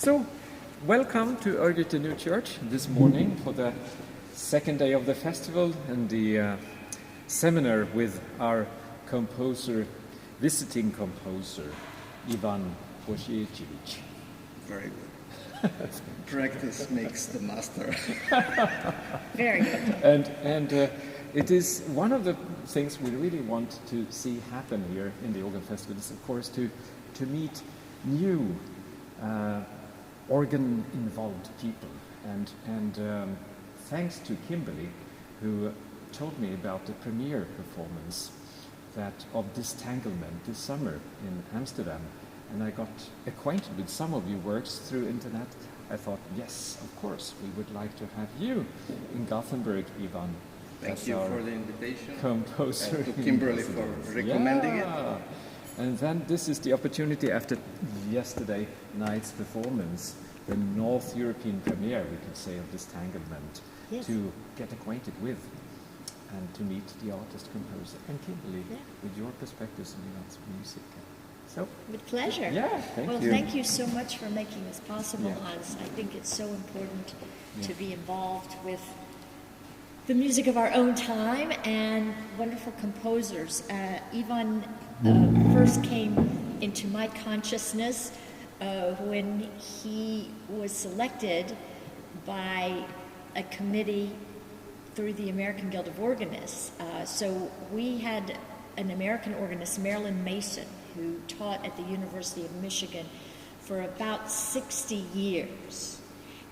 So, welcome to Örgryte New Church this morning for the second day of the festival and the seminar with our composer, visiting composer, Ivan Boz. Very good. Practice makes the master. Very good. And it is one of the things we really want to see happen here in the Organ Festival is, of course, to meet new organ-involved people. And thanks to Kimberly, who told me about the premiere performance of Disentanglement this summer in Amsterdam. And I got acquainted with some of your works through internet. I thought, yes, of course, we would like to have you in Gothenburg, Ivan. Thank you for the invitation. Composer. And to Kimberly for recommending it. And then this is the opportunity after yesterday night's performance, the North European premiere, we could say, of Disentanglement, yes, to get acquainted with and to meet the artist composer and Kimberly with your perspectives on Ivan's music. So, with pleasure. Yeah, thank you. Well, thank you so much for making this possible, Yeah. Hans. I think it's so important to be involved with the music of our own time and wonderful composers. Ivan first came into my consciousness when he was selected by a committee through the American Guild of Organists. So we had an American organist, Marilyn Mason, who taught at the University of Michigan for about 60 years.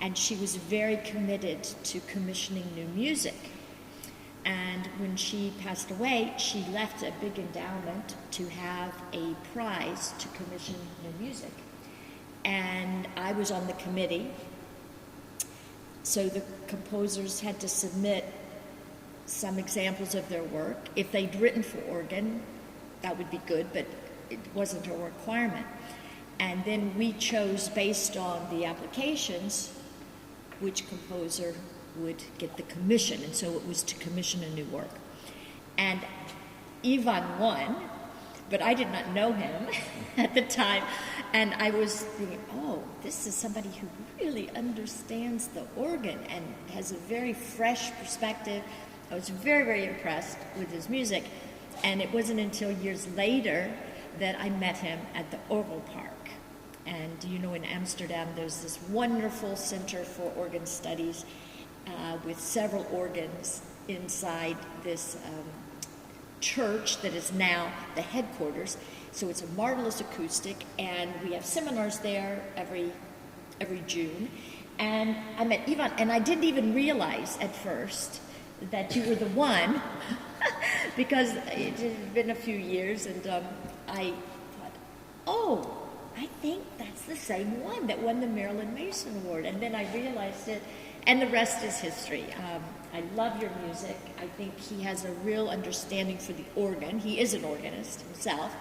And she was very committed to commissioning new music. And when she passed away, she left a big endowment to have a prize to commission new music. And I was on the committee, so the composers had to submit some examples of their work. If they'd written for organ, that would be good, but it wasn't a requirement. And then we chose, based on the applications, which composer would get the commission, and so it was to commission a new work. And Ivan won, but I did not know him at the time, and I was thinking, oh, this is somebody who really understands the organ and has a very fresh perspective. I was very, very impressed with his music, and it wasn't until years later that I met him at the ORCA Park. And you know, in Amsterdam, there's this wonderful center for organ studies with several organs inside this church that is now the headquarters. So it's a marvelous acoustic, and we have seminars there every June. And I met Ivan, and I didn't even realize at first that you were the one, because it had been a few years, and I thought, oh, I think that's the same one that won the Marilyn Mason Award. And then I realized it, and the rest is history. I love your music. I think he has a real understanding for the organ. He is an organist himself,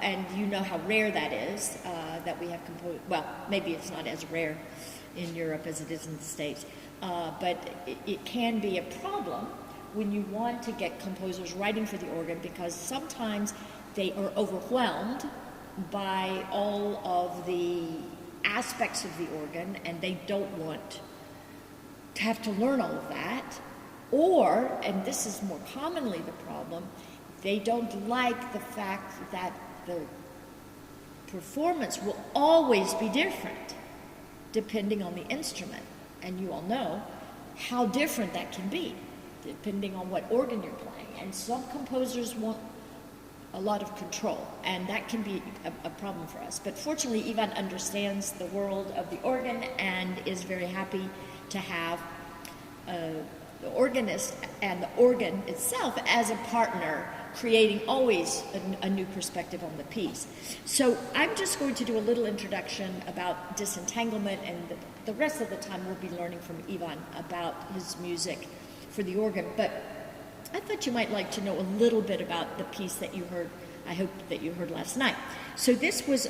and you know how rare that is, that we have composed. Well, maybe it's not as rare in Europe as it is in the States, but it can be a problem when you want to get composers writing for the organ, because sometimes they are overwhelmed by all of the aspects of the organ, and they don't want to have to learn all of that. Or, and this is more commonly the problem, they don't like the fact that the performance will always be different depending on the instrument. And you all know how different that can be depending on what organ you're playing. And some composers want a lot of control, and that can be a problem for us. But fortunately, Ivan understands the world of the organ and is very happy to have the organist and the organ itself as a partner, creating always a new perspective on the piece. So I'm just going to do a little introduction about Disentanglement, and the rest of the time we'll be learning from Ivan about his music for the organ. But I thought you might like to know a little bit about the piece that you heard, I hope that you heard last night. So this was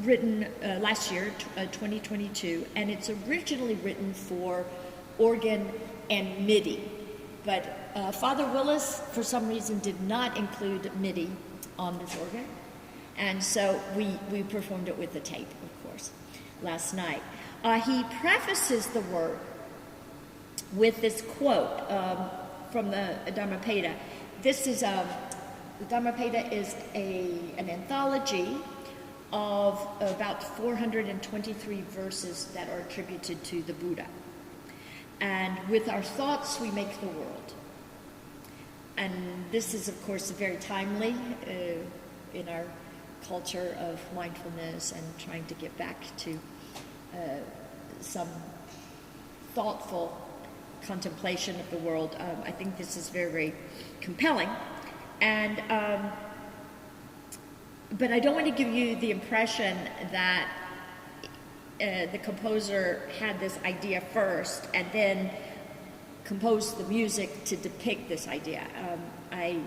written last year, 2022, and it's originally written for organ and MIDI. But Father Willis, for some reason, did not include MIDI on this organ, and so we performed it with the tape, of course. last night. He prefaces the work with this quote from the Dharmapada. This is the Dharmapada is an anthology of about 423 verses that are attributed to the Buddha. And with our thoughts, we make the world. And this is, of course, very timely in our culture of mindfulness and trying to get back to some thoughtful contemplation of the world. I think this is very, very compelling. And but I don't want to give you the impression that the composer had this idea first and then composed the music to depict this idea. I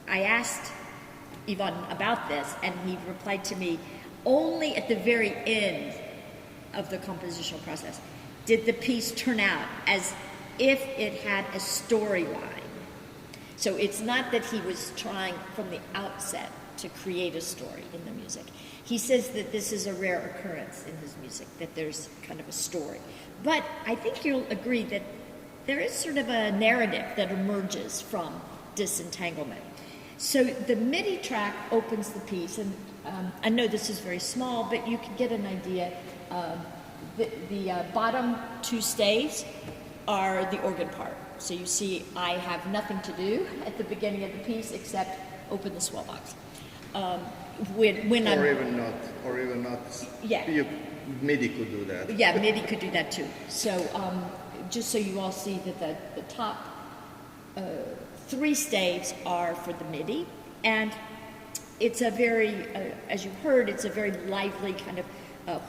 asked Ivan about this, and he replied to me, only at the very end of the compositional process did the piece turn out as if it had a storyline. So it's not that he was trying from the outset to create a story in the music. He says that this is a rare occurrence in his music, that there's kind of a story. But I think you'll agree that there is sort of a narrative that emerges from Disentanglement. So the MIDI track opens the piece, and I know this is very small, but you can get an idea. The bottom two staves are the organ part. So you see I have nothing to do at the beginning of the piece except open the swell box. When or even not. Yeah. MIDI could do that. Yeah, MIDI could do that too. So just so you all see that the top three staves are for the MIDI, and it's a very, as you heard, it's a very lively kind of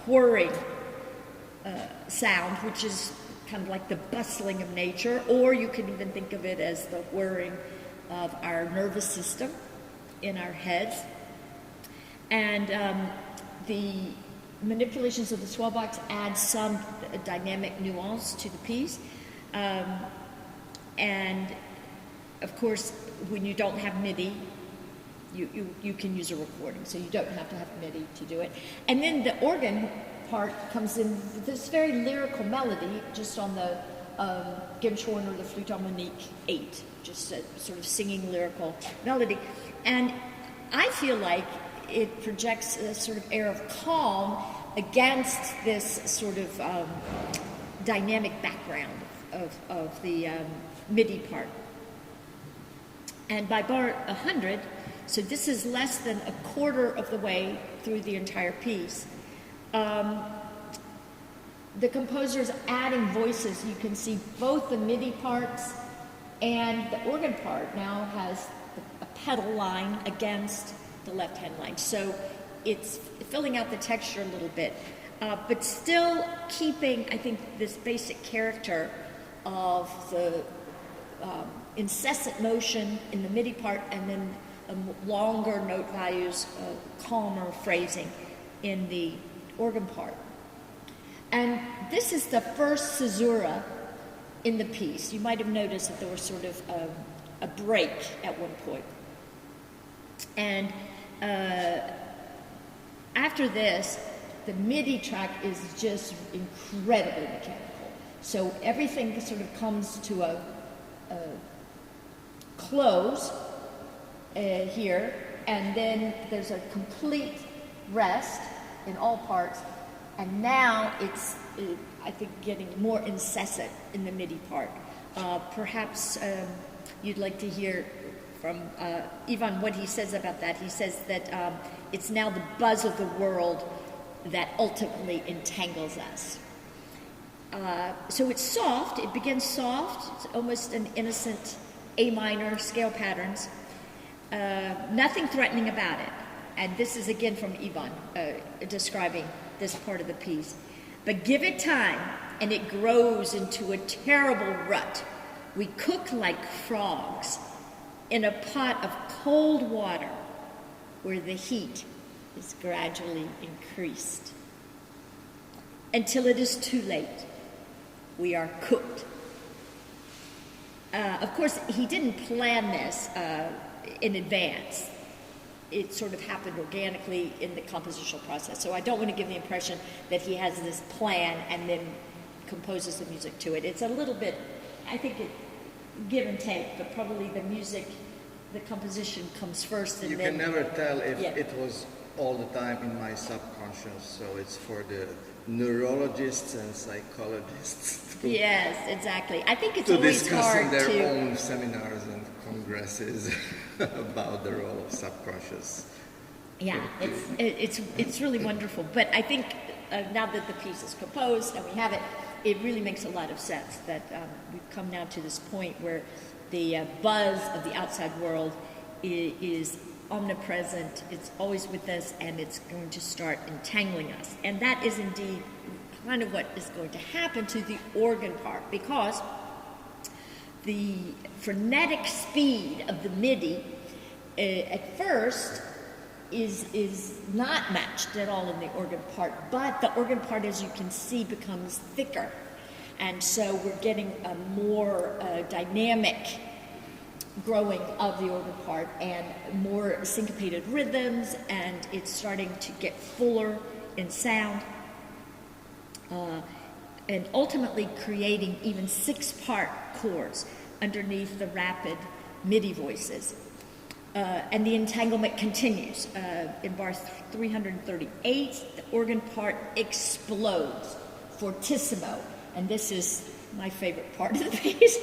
whirring sound, which is kind of like the bustling of nature, or you can even think of it as the whirring of our nervous system in our heads. And the manipulations of the swell box add some dynamic nuance to the piece. And of course, when you don't have MIDI, you can use a recording, so you don't have to have MIDI to do it. And then the organ part comes in with this very lyrical melody, just on the Gimshorn or the Flute Harmonique 8, just a sort of singing lyrical melody. And I feel like it projects a sort of air of calm against this sort of dynamic background of the MIDI part. And by bar 100, so this is less than a quarter of the way through the entire piece, the composer's adding voices. You can see both the MIDI parts and the organ part now has a pedal line against the left-hand line. So it's filling out the texture a little bit, but still keeping, I think, this basic character of the incessant motion in the MIDI part and then longer note values, calmer phrasing in the organ part. And this is the first caesura in the piece. You might have noticed that there was sort of a break at one point. And after this, the MIDI track is just incredibly mechanical. So everything sort of comes to a close here, and then there's a complete rest in all parts, and now it's, I think, getting more incessant in the MIDI part. Perhaps you'd like to hear from Ivan what he says about that. He says that it's now the buzz of the world that ultimately entangles us. So it's soft, it begins soft, it's almost an innocent A minor scale patterns, nothing threatening about it. And this is again from Ivan describing this part of the piece. But give it time and it grows into a terrible rut. We cook like frogs in a pot of cold water where the heat is gradually increased. Until it is too late, we are cooked. Of course, he didn't plan this in advance. it sort of happened organically in the compositional process. So I don't want to give the impression that he has this plan and then composes the music to it. It's a little bit, I think, give and take, but probably the music, the composition comes first, and you then... can never tell if Yeah. it was all the time in my subconscious, so it's for the neurologists and psychologists Yes, exactly. I think it's to always discuss hard in their to... own seminars and congresses about the role of subconscious. Yeah, it's really wonderful. But I think now that the piece is composed and we have it, it really makes a lot of sense that we've come now to this point where the buzz of the outside world is omnipresent, it's always with us, and it's going to start entangling us. And that is indeed kind of what is going to happen to the organ part, because the frenetic speed of the MIDI at first is not matched at all in the organ part, but the organ part, as you can see, becomes thicker. And so we're getting a more dynamic growing of the organ part and more syncopated rhythms, and it's starting to get fuller in sound, and ultimately creating even 6-part chords underneath the rapid MIDI voices. And the entanglement continues. In bar 338, the organ part explodes fortissimo, and this is my favorite part of the piece,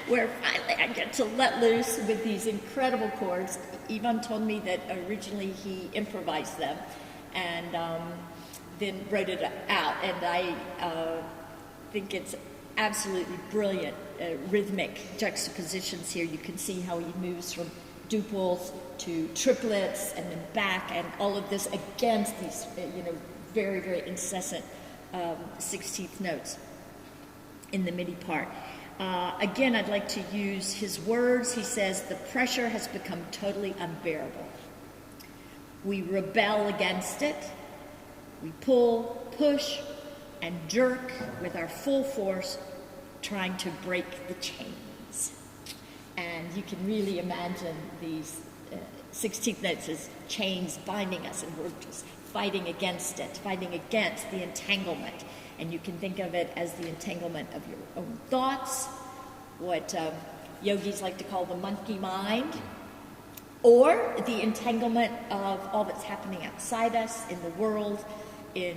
where finally I get to let loose with these incredible chords. Ivan told me that originally he improvised them and then wrote it out, and I think it's absolutely brilliant rhythmic juxtapositions here. You can see how he moves from duples to triplets and then back, and all of this against these very, very incessant 16th notes in the MIDI part. Again, I'd like to use his words. He says, "The pressure has become totally unbearable. We rebel against it. We pull, push, and jerk with our full force, trying to break the chains." And you can really imagine these 16th notes as chains binding us, and we're just fighting against it, fighting against the entanglement. And you can think of it as the entanglement of your own thoughts, what yogis like to call the monkey mind, or the entanglement of all that's happening outside us in the world, in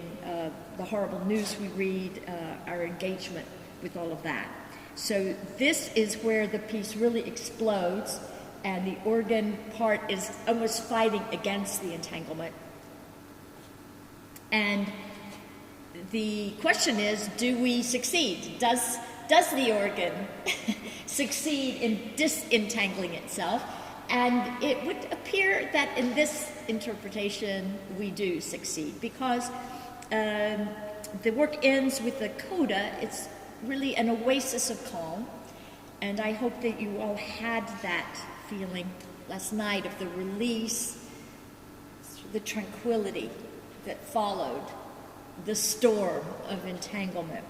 the horrible news we read, our engagement with all of that. So this is where the piece really explodes, and the organ part is almost fighting against the entanglement. And the question is, do we succeed? Does the organ succeed in disentangling itself? And it would appear that in this interpretation we do succeed, because the work ends with the coda. It's really an oasis of calm, and I hope that you all had that feeling last night of the release, the tranquility that followed the storm of entanglement.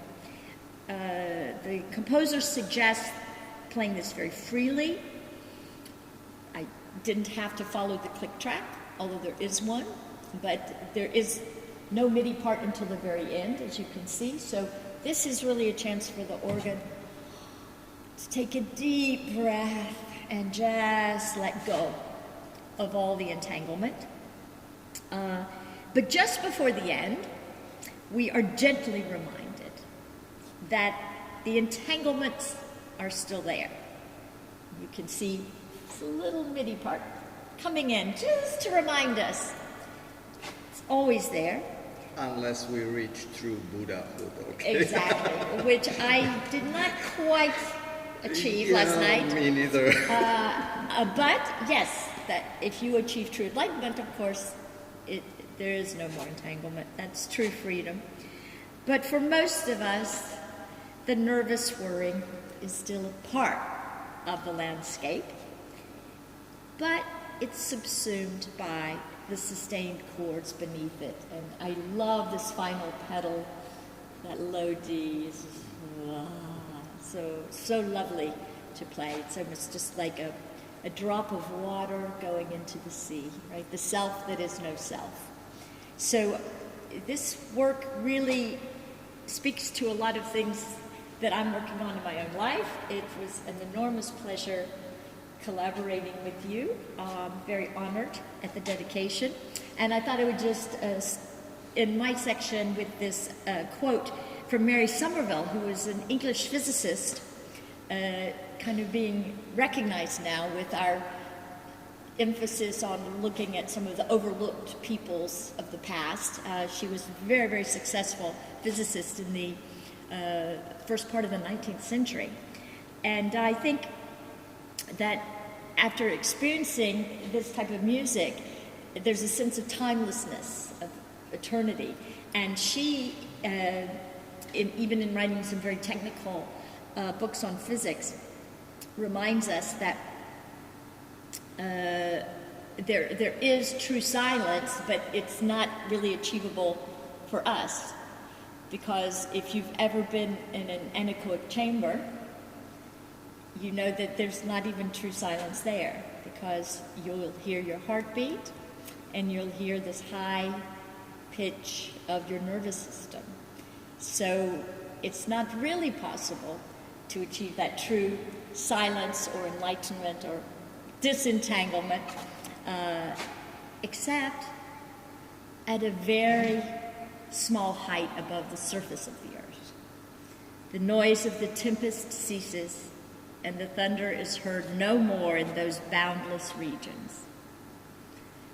The composer suggests playing this very freely. I didn't have to follow the click track, although there is one, but there is no MIDI part until the very end, as you can see. So this is really a chance for the organ to take a deep breath and just let go of all the entanglement. But just before the end, we are gently reminded that the entanglements are still there. You can see this little MIDI part coming in just to remind us it's always there. Unless we reach true Buddhahood, okay? Exactly, which I did not quite achieve last night. Me neither. But yes, that if you achieve true enlightenment, of course, there is no more entanglement. That's true freedom. But for most of us, the nervous whirring is still a part of the landscape, but it's subsumed by the sustained chords beneath it. And I love this final pedal, that low D. It's just, so lovely to play. It's almost just like a a drop of water going into the sea, right? The self that is no self. So this work really speaks to a lot of things that I'm working on in my own life. It was an enormous pleasure collaborating with you. Very honored at the dedication. And I thought I would just, in my section with this quote from Mary Somerville, who was an English physicist, kind of being recognized now with our emphasis on looking at some of the overlooked peoples of the past. She was a very, very successful physicist in the first part of the 19th century. And I think that after experiencing this type of music, there's a sense of timelessness, of eternity. And she, even in writing some very technical books on physics, reminds us that there is true silence, but it's not really achievable for us. Because if you've ever been in an anechoic chamber, you know that there's not even true silence there, because you'll hear your heartbeat and you'll hear this high pitch of your nervous system. So it's not really possible to achieve that true silence or enlightenment or disentanglement, except at a very small height above the surface of the earth. The noise of the tempest ceases, and the thunder is heard no more in those boundless regions,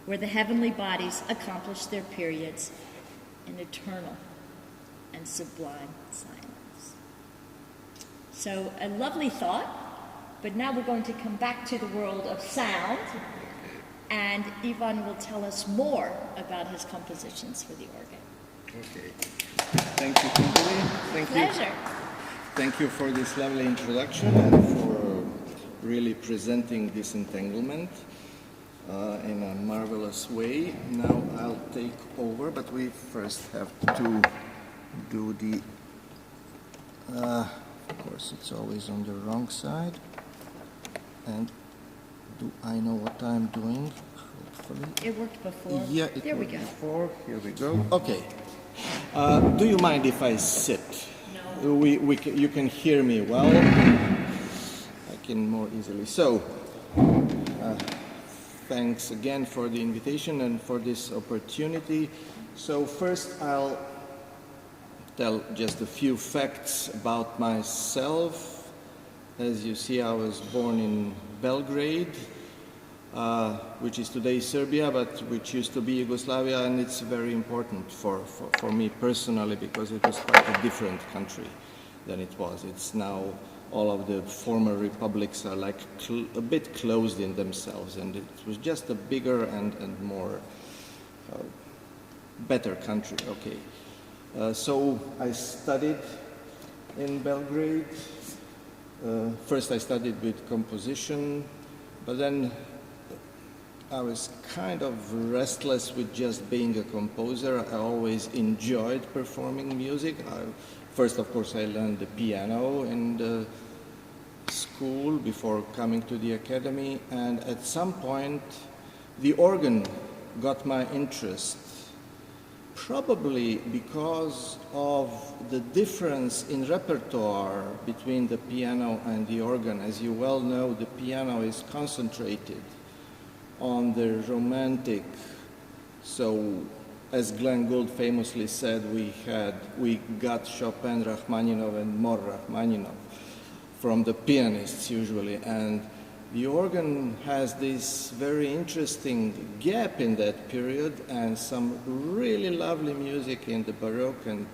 where the heavenly bodies accomplish their periods in eternal and sublime silence. So a lovely thought, but now we're going to come back to the world of sound, and Ivan will tell us more about his compositions for the organ. Okay. Thank you, Kimberly. Pleasure. Thank you for this lovely introduction and for really presenting Disentanglement in a marvelous way. Now I'll take over, but we first have to do the... of course, it's always on the wrong side. And do I know what I'm doing? Hopefully. It worked before. Yeah, it there we worked go. Before. Here we go. Okay. Do you mind if I sit? No. You can hear me well. I can more easily. So, thanks again for the invitation and for this opportunity. So first I'll tell just a few facts about myself. As you see, I was born in Belgrade, which is today Serbia, but which used to be Yugoslavia, and it's very important for me personally because it was quite a different country than it was. It's now all of the former republics are like a bit closed in themselves, and it was just a bigger and more better country. Okay, so I studied in Belgrade. First I studied with composition, but then I was kind of restless with just being a composer. I always enjoyed performing music. First, of course, I learned the piano in the school before coming to the academy, and at some point the organ got my interest, probably because of the difference in repertoire between the piano and the organ. As you well know, the piano is concentrated on the romantic. So, as Glenn Gould famously said, we got Chopin, Rachmaninoff, and more Rachmaninoff from the pianists usually, and the organ has this very interesting gap in that period and some really lovely music in the Baroque and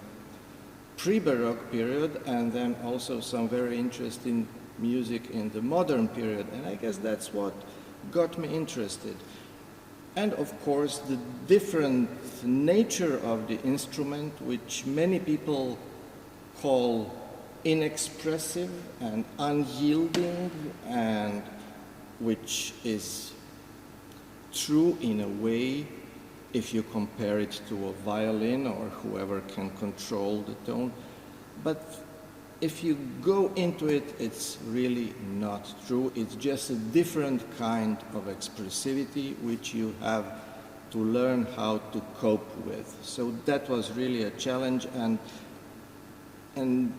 pre-Baroque period, and then also some very interesting music in the modern period, and I guess that's what got me interested. And of course the different nature of the instrument, which many people call inexpressive and unyielding, and which is true in a way if you compare it to a violin or whoever can control the tone. But if you go into it, it's really not true. It's just a different kind of expressivity which you have to learn how to cope with. So that was really a challenge and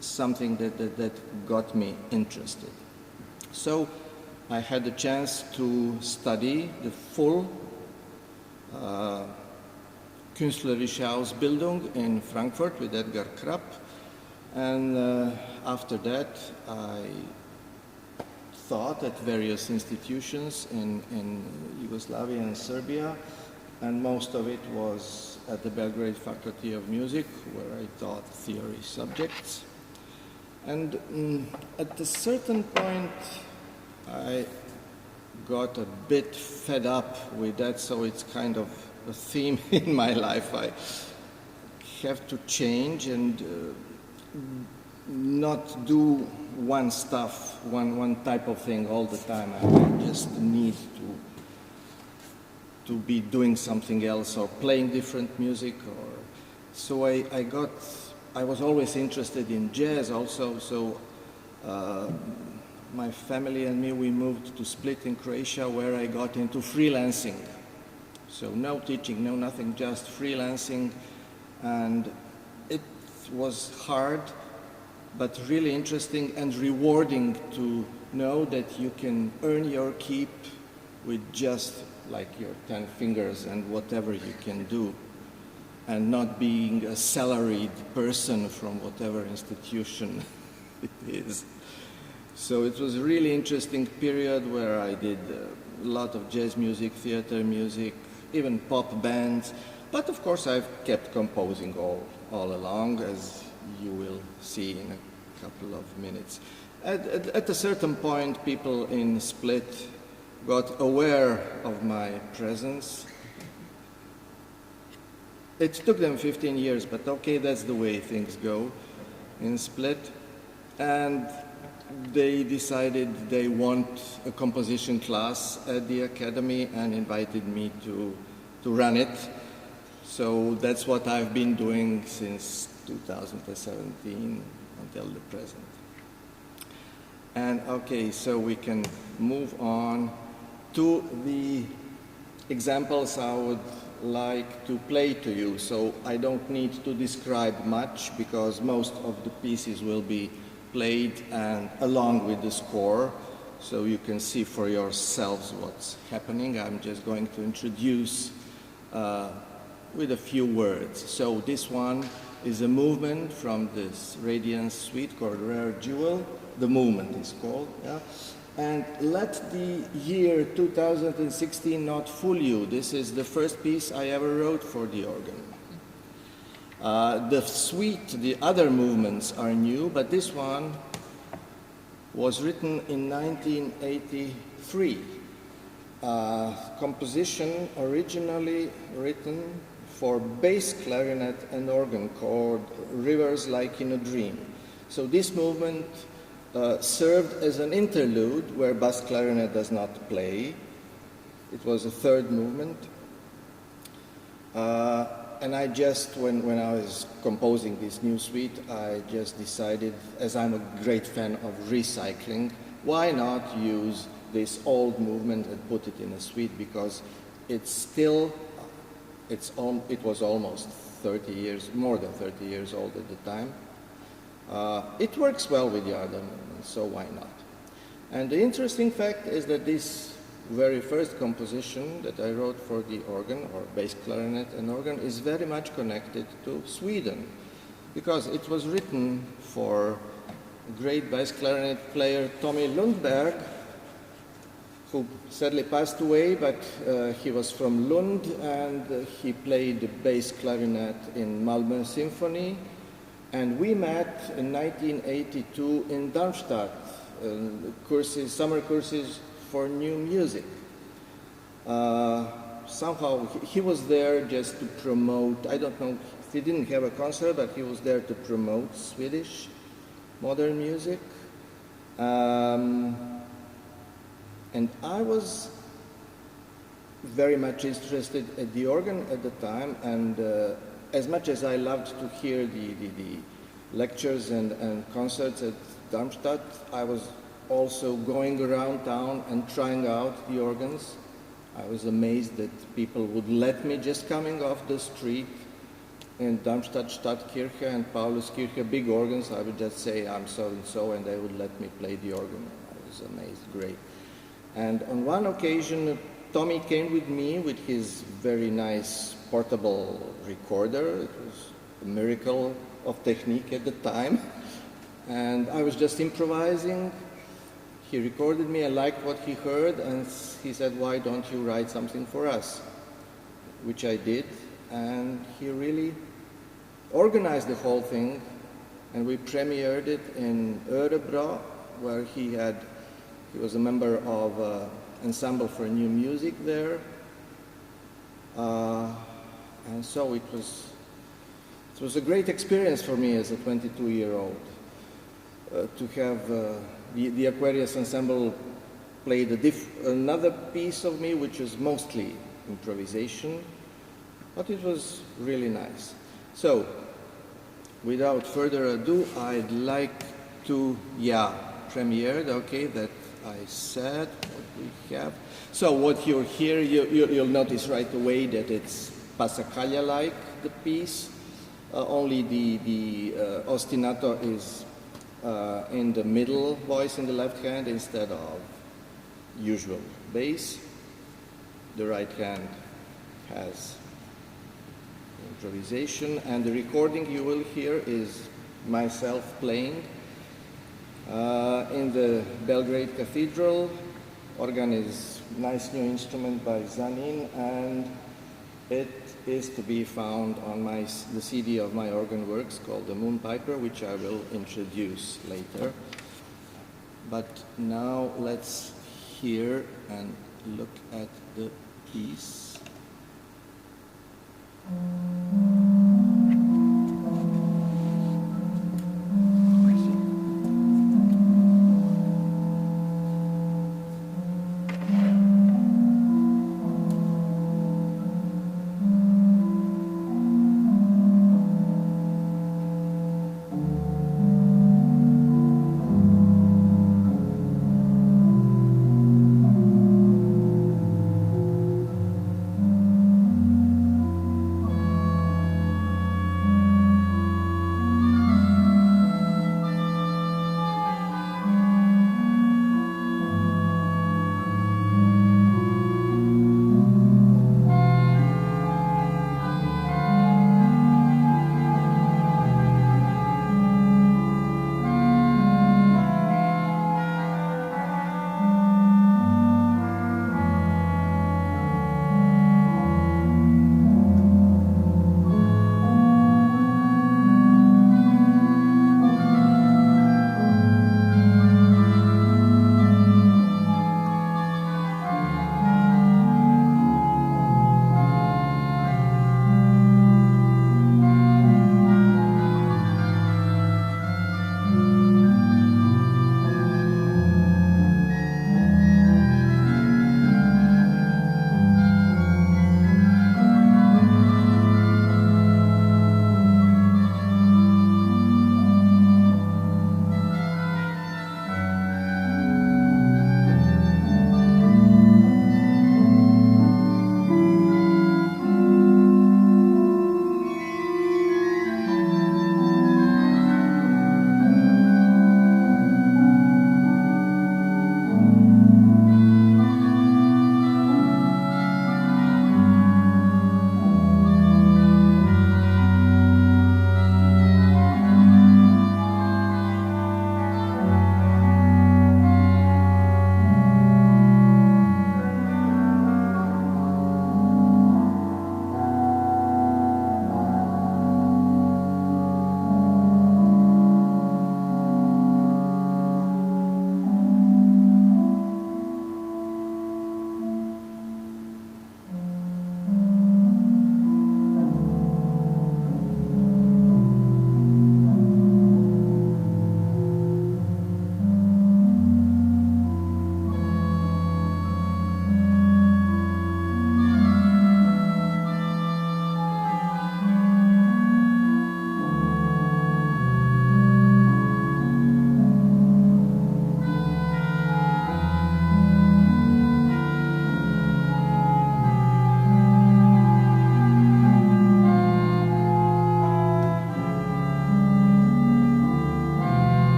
something that got me interested. So I had the chance to study the full Künstlerische Ausbildung in Frankfurt with Edgar Krapp. And after that, I taught at various institutions in Yugoslavia and Serbia, and most of it was at the Belgrade Faculty of Music, where I taught theory subjects. And at a certain point, I got a bit fed up with that, so it's kind of a theme in my life. I have to change and not do one stuff, one type of thing all the time. I just need to be doing something else or playing different music. So I was always interested in jazz also. So my family and me, we moved to Split in Croatia, where I got into freelancing. So no teaching, no nothing, just freelancing. And it was hard, but really interesting and rewarding to know that you can earn your keep with just like your 10 fingers and whatever you can do, and not being a salaried person from whatever institution it is. So it was a really interesting period where I did a lot of jazz music, theater music, even pop bands. But of course I've kept composing all along, as you will see in a couple of minutes. At a certain point, people in Split got aware of my presence. It took them 15 years, but okay, that's the way things go in Split. And they decided they want a composition class at the academy and invited me to run it. So that's what I've been doing since 2017 until the present. And okay, so we can move on to the examples I would like to play to you. So I don't need to describe much because most of the pieces will be played and along with the score, so you can see for yourselves what's happening. I'm just going to introduce with a few words. So this one is a movement from this Radiance suite called Rare Jewel. The movement is called. Yeah? And let the year 2016 not fool you. This is the first piece I ever wrote for the organ. The suite, the other movements are new, but this one was written in 1983. Composition originally written for bass clarinet and organ called Rivers Like in a Dream. So this movement served as an interlude where bass clarinet does not play. It was a third movement. And I just, when I was composing this new suite, I just decided, as I'm a great fan of recycling, why not use this old movement and put it in a suite, because it's still, it was almost 30 years, more than 30 years old at the time. It works well with the other movements, so why not? And the interesting fact is that this very first composition that I wrote for the organ, or bass clarinet and organ, is very much connected to Sweden, because it was written for great bass clarinet player Tommy Lundberg, who sadly passed away, but he was from Lund, and he played bass clarinet in Malmö Symphony. And we met in 1982 in Darmstadt, courses, summer courses for new music. Somehow he was there just to promote, I don't know, he didn't have a concert, but he was there to promote Swedish modern music. And I was very much interested at the organ at the time, and as much as I loved to hear lectures and concerts at Darmstadt, I was also going around town and trying out the organs. I was amazed that people would let me, just coming off the street in Darmstadt Stadtkirche and Pauluskirche, big organs, I would just say I'm so-and-so, and they would let me play the organ. I was amazed, great. And on one occasion, Tommy came with me with his very nice portable recorder. It was a miracle of technique at the time. And I was just improvising. He recorded me, I liked what he heard, and he said, why don't you write something for us? Which I did, and he really organized the whole thing, and we premiered it in Örebro, where he was a member of Ensemble for New Music there. And so it was a great experience for me as a 22-year-old to have the Aquarius Ensemble played another piece of me, which was mostly improvisation, but it was really nice. So, without further ado, I'd like to, premiere, okay, that I said what we have. So what you hear, you'll notice right away that it's passacaglia-like, the piece. Only the ostinato is in the middle voice in the left hand instead of usual bass. The right hand has improvisation, and the recording you will hear is myself playing in the Belgrade Cathedral. Organ is a nice new instrument by Zanin, and it is to be found on the CD of my organ works called the Moon Piper, which I will introduce later. But now let's hear and look at the piece.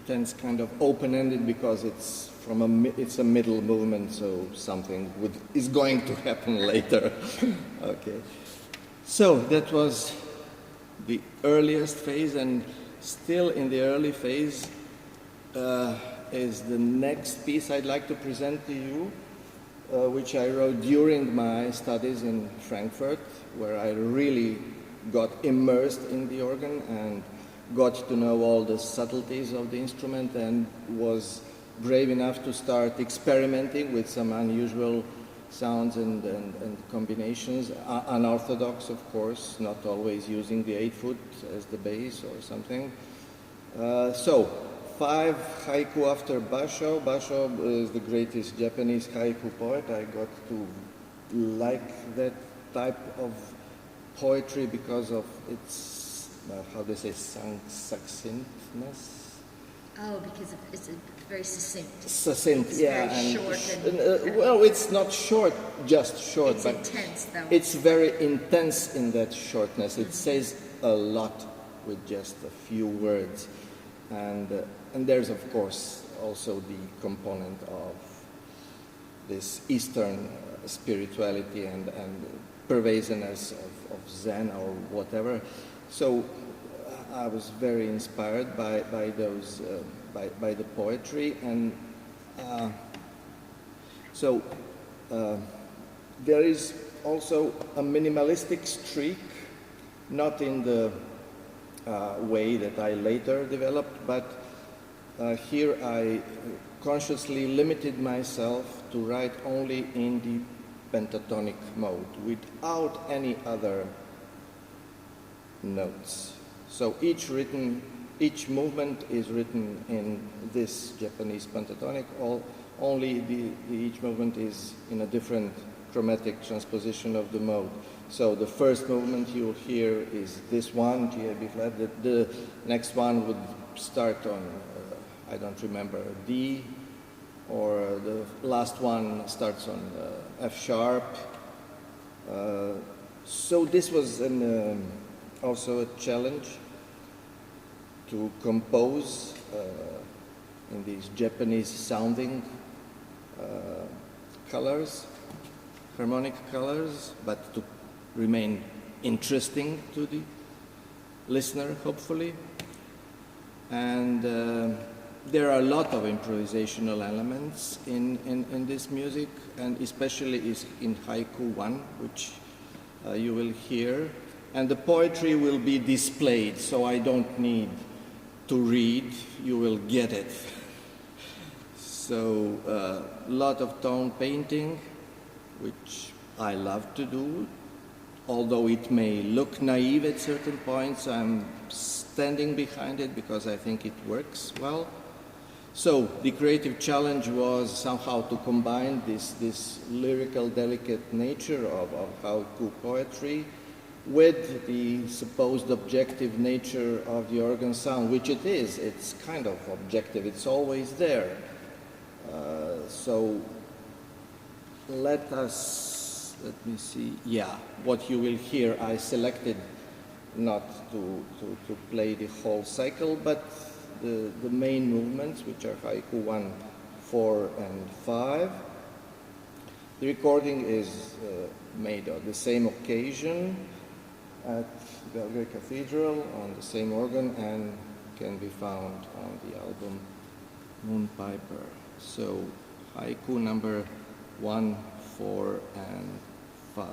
it ends kind of open-ended because it's it's a middle movement, so something is going to happen later. Okay. So that was the earliest phase, and still in the early phase is the next piece I'd like to present to you, which I wrote during my studies in Frankfurt, where I really got immersed in the organ and got to know all the subtleties of the instrument, and was brave enough to start experimenting with some unusual sounds and combinations, unorthodox, of course, not always using the 8-foot as the bass or something. So, 5 haiku after Basho. Basho is the greatest Japanese haiku poet. I got to like that type of poetry because of its, how do they say, succinctness? Oh, because it's very succinct. Succinct, it's yeah. Very short and well, it's not short, just short, it's but intense, though. it's very intense in that shortness. It says a lot with just a few words, and there's of course also the component of this Eastern spirituality and pervasiveness of Zen or whatever. So I was very inspired by those by the poetry, and so there is also a minimalistic streak, not in the way that I later developed, but here I consciously limited myself to write only in the pentatonic mode, without any other notes. So each movement is written in this Japanese pentatonic. Only each movement is in a different chromatic transposition of the mode. So the first movement you'll hear is this one, G, A, B flat. The next one would start on, I don't remember, D, or the last one starts on F sharp. So this was also a challenge to compose in these Japanese sounding colors, harmonic colors, but to remain interesting to the listener, hopefully. And there are a lot of improvisational elements in this music, and especially is in Haiku 1, which you will hear. And the poetry will be displayed, so I don't need to read, you will get it. So a lot of tone painting, which I love to do, although it may look naive at certain points. I'm standing behind it because I think it works well. So the creative challenge was somehow to combine this lyrical, delicate nature of haiku poetry with the supposed objective nature of the organ sound, which it is. It's kind of objective. It's always there. So let me see. Yeah, what you will hear, I selected not to play the whole cycle, but the main movements, which are Haiku 1, 4, and 5. The recording is made on the same occasion at Belgrade Cathedral on the same organ, and can be found on the album Moon Piper. So Haiku number 1, 4, and 5.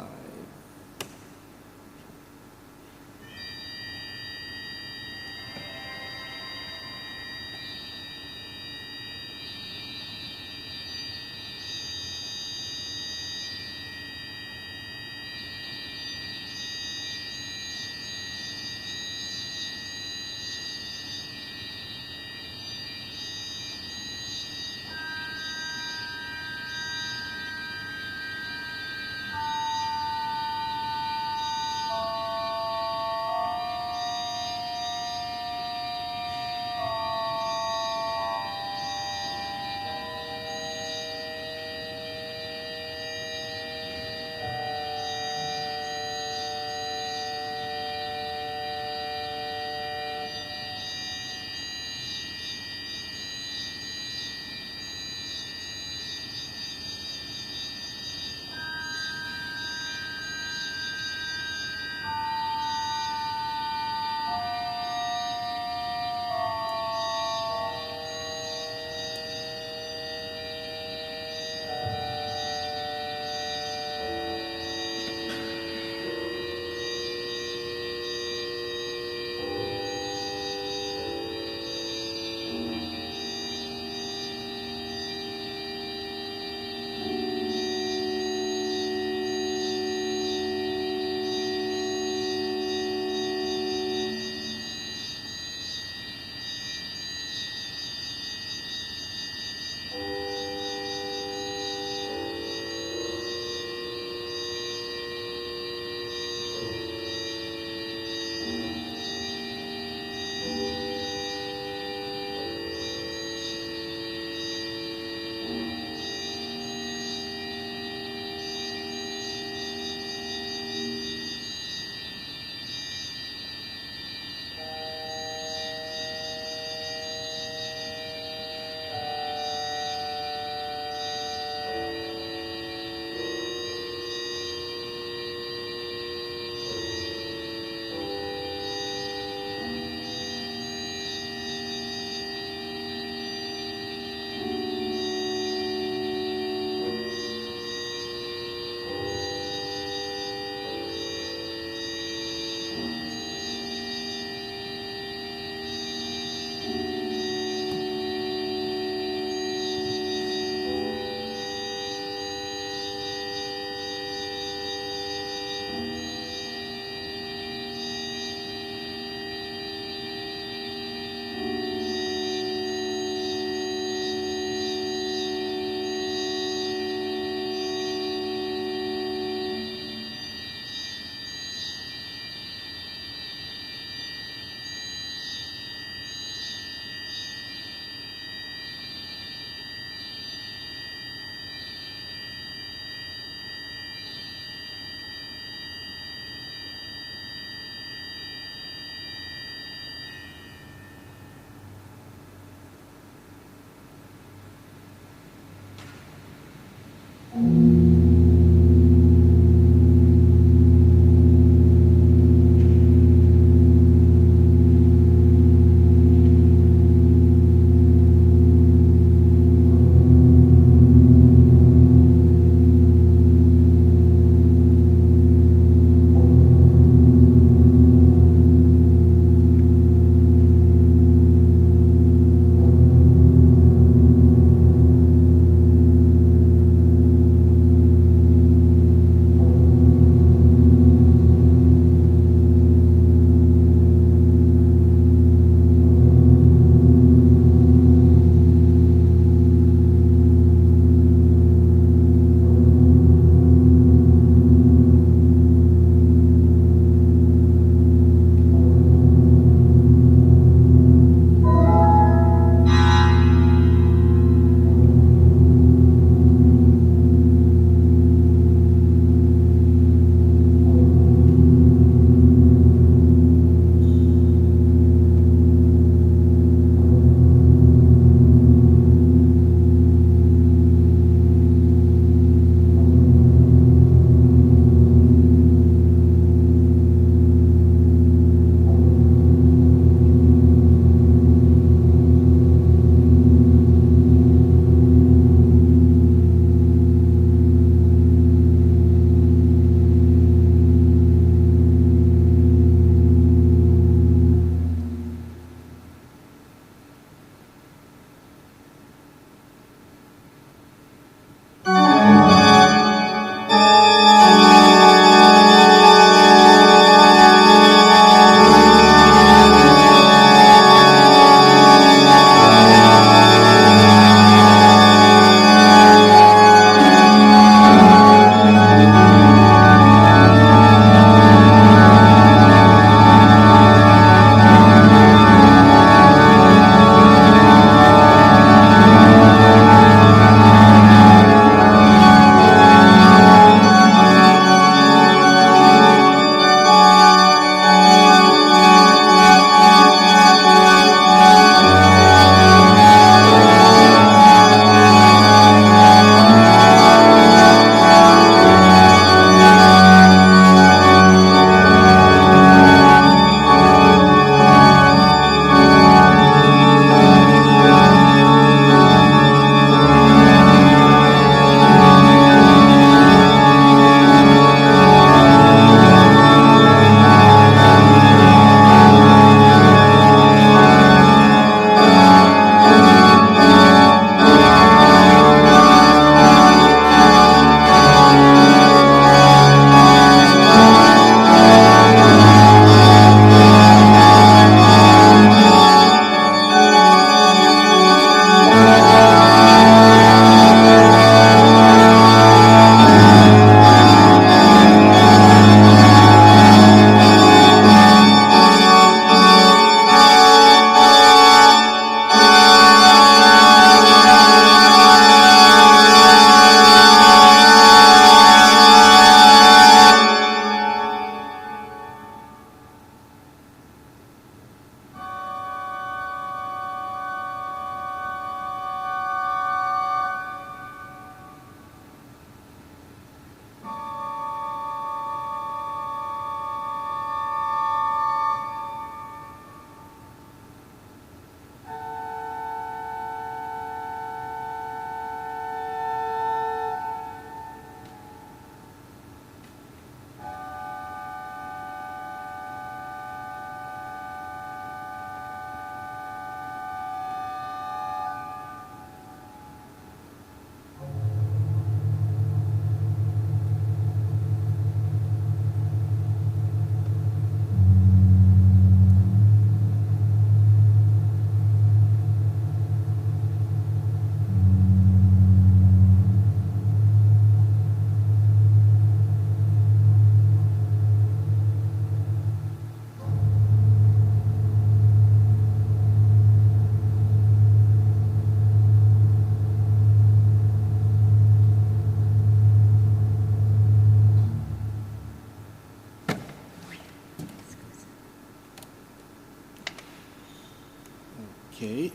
Okay,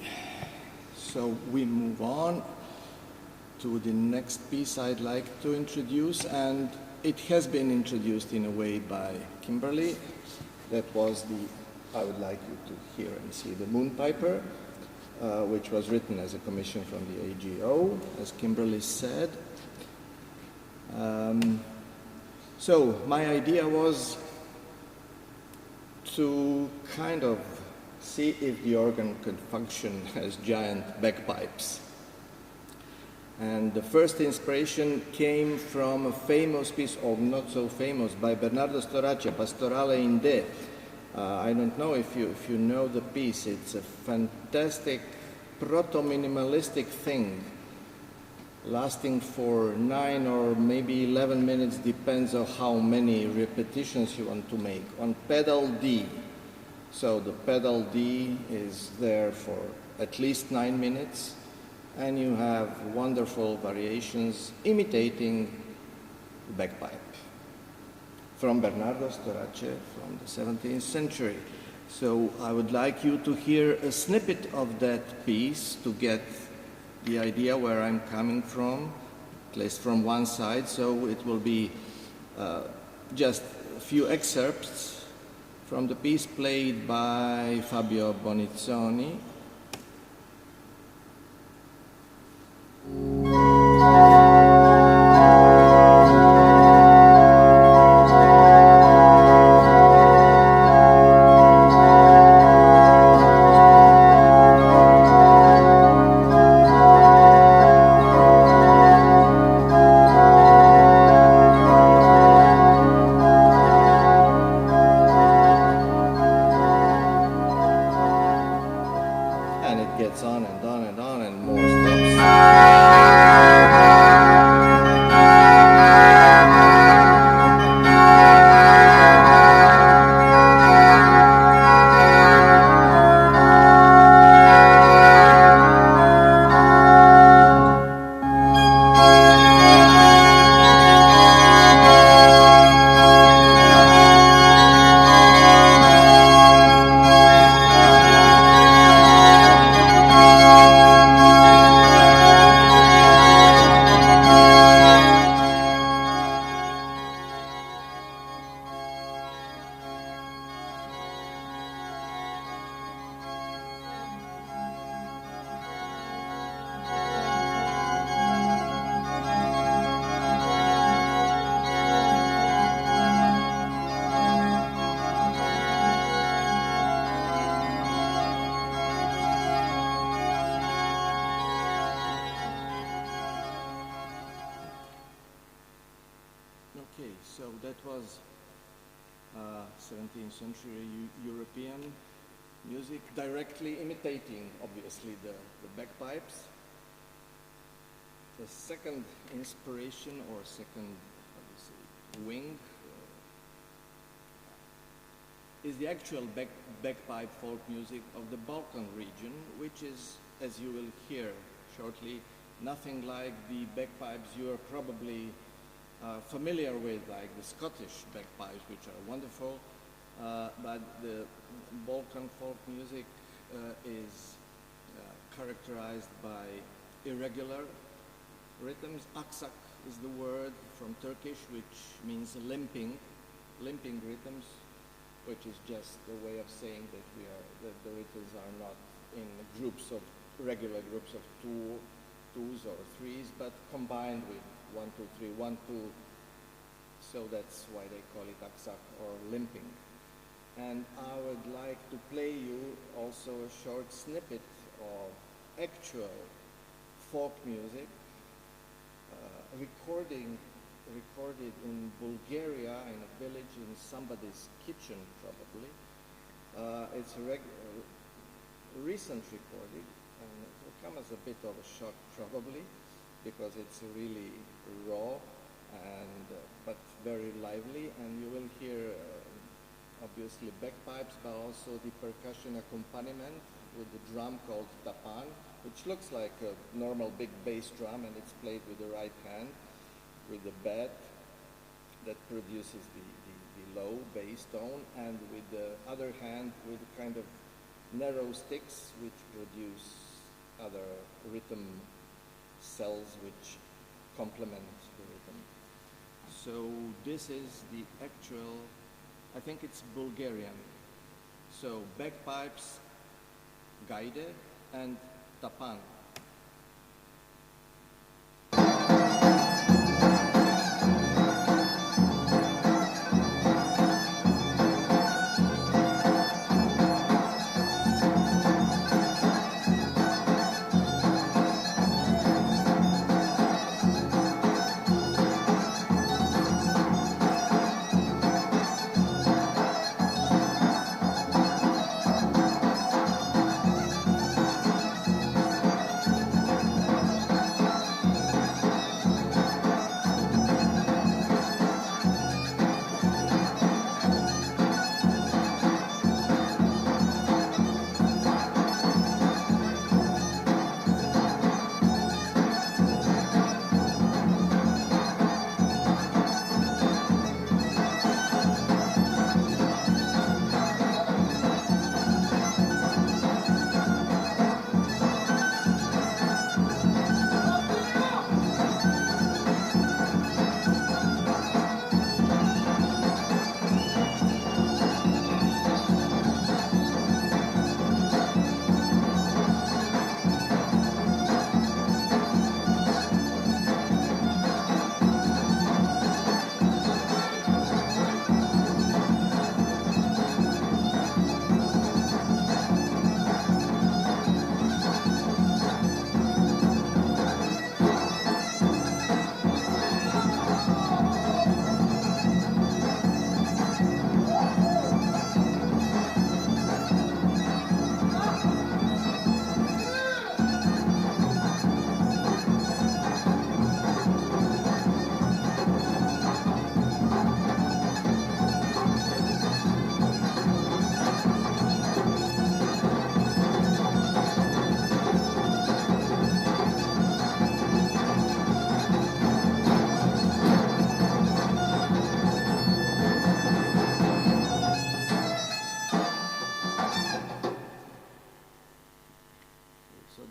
so we move on to the next piece I'd like to introduce, and it has been introduced in a way by Kimberly. That was I would like you to hear and see the Moon Piper, which was written as a commission from the AGO, as Kimberly said. So my idea was to kind of see if the organ could function as giant bagpipes. And the first inspiration came from a famous piece, or not so famous, by Bernardo Storace, Pastorale in D. I don't know if you know the piece. It's a fantastic proto-minimalistic thing, lasting for 9 or maybe 11 minutes, depends on how many repetitions you want to make, on pedal D. So the pedal D is there for at least 9 minutes, and you have wonderful variations imitating the bagpipe from Bernardo Storace from the 17th century. So I would like you to hear a snippet of that piece to get the idea where I'm coming from, at least from one side. So it will be just a few excerpts from the piece played by Fabio Bonizzoni. So that was 17th century European music, directly imitating, obviously, the bagpipes. The second inspiration, or second, how do you say, wing, is the actual bagpipe folk music of the Balkan region, which is, as you will hear shortly, nothing like the bagpipes you are probably familiar with, like the Scottish bagpipes, which are wonderful, but the Balkan folk music is characterized by irregular rhythms. Aksak is the word from Turkish, which means limping rhythms, which is just a way of saying that that the rhythms are not in regular groups of twos or threes, but combined with 1, 2, 3, 1, 2. So that's why they call it aksak, or limping. And I would like to play you also a short snippet of actual folk music recorded in Bulgaria in a village in somebody's kitchen, probably. It's a recent recording, and it will come as a bit of a shock, probably, because it's really raw and but very lively, and you will hear obviously bagpipes, but also the percussion accompaniment with the drum called tapan, which looks like a normal big bass drum, and it's played with the right hand with the bed that produces the low bass tone, and with the other hand with kind of narrow sticks which produce other rhythm cells which complement the rhythm. So this is the actual, I think it's Bulgarian. So bagpipes, gaide, and tapan.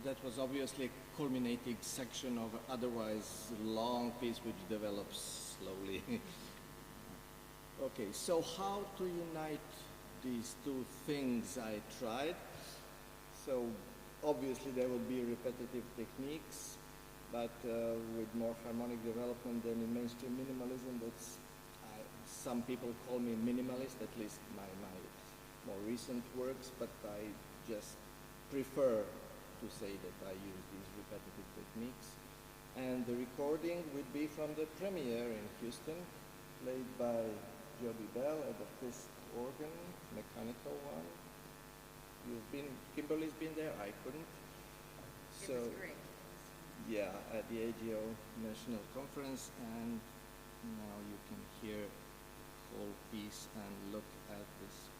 That was obviously a culminating section of an otherwise long piece which develops slowly. Okay, so how to unite these two things I tried? So obviously there would be repetitive techniques, but with more harmonic development than in mainstream minimalism. That's some people call me minimalist, at least my more recent works, but I just prefer to say that I use these repetitive techniques. And the recording would be from the premiere in Houston, played by Jody Bell at the fifth organ, mechanical one. Kimberly's been there, I couldn't. It was great. Yeah, at the AGO National Conference, and now you can hear the whole piece and look at the score.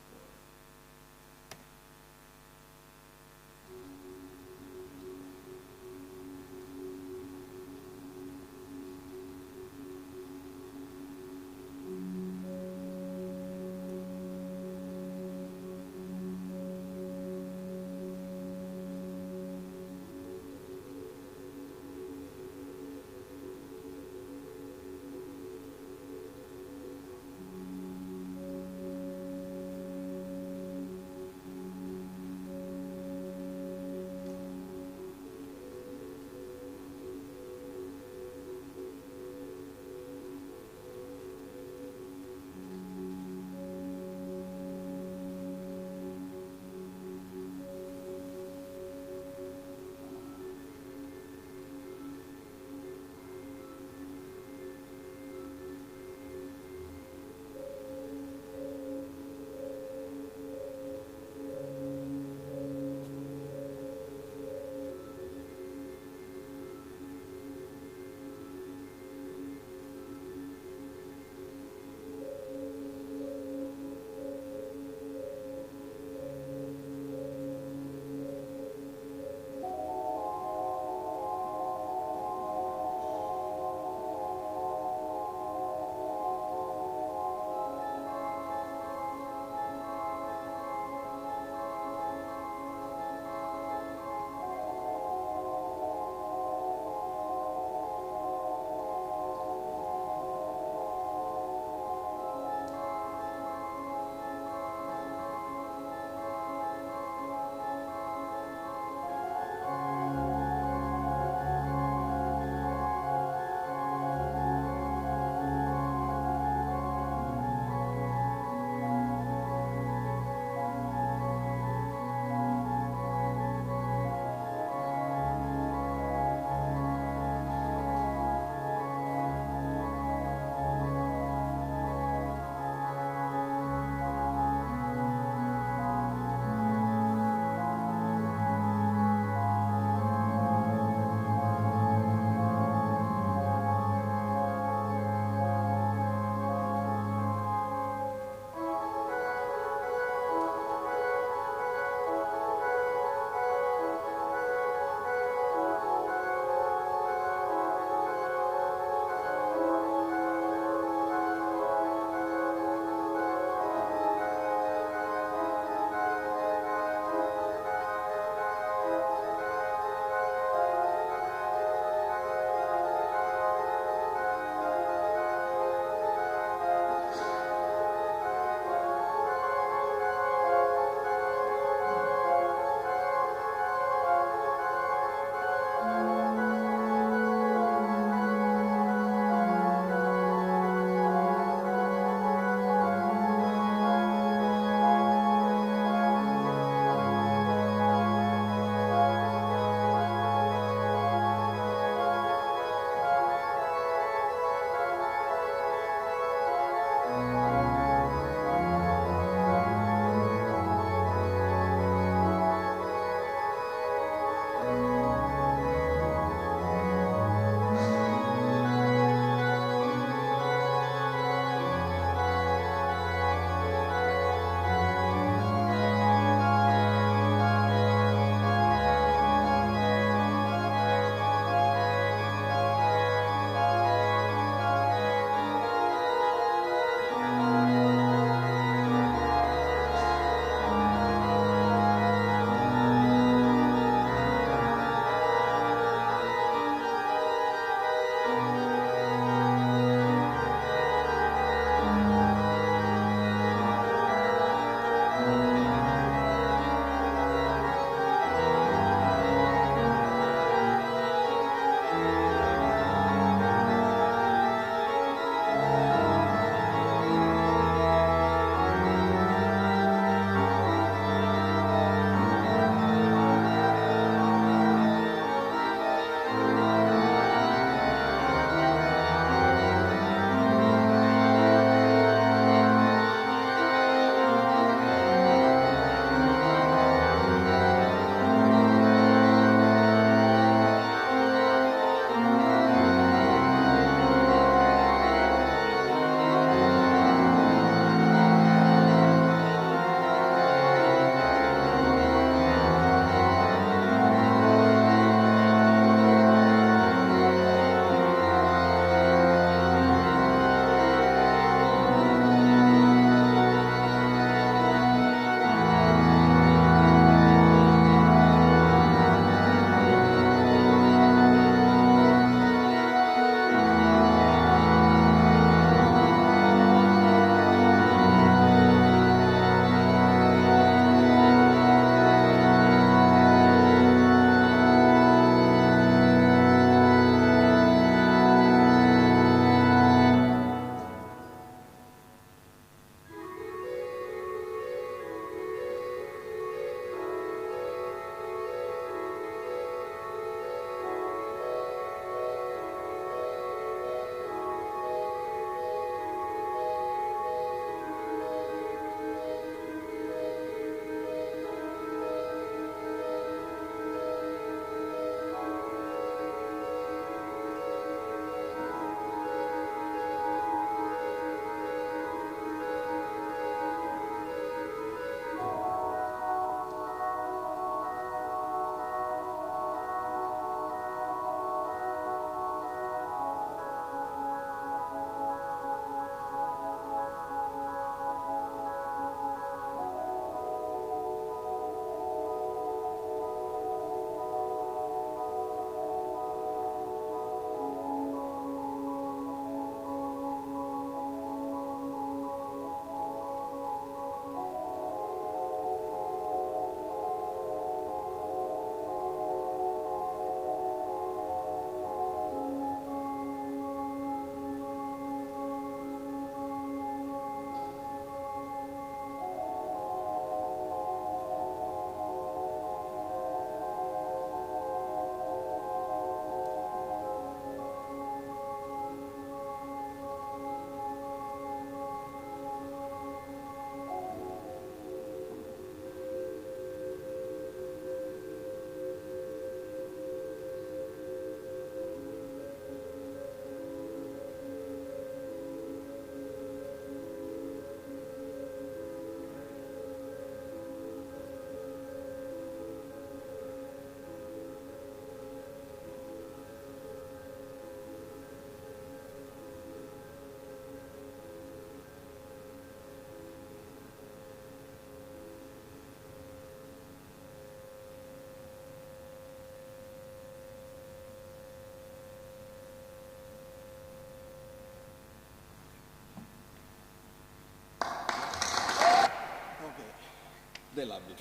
they loved it.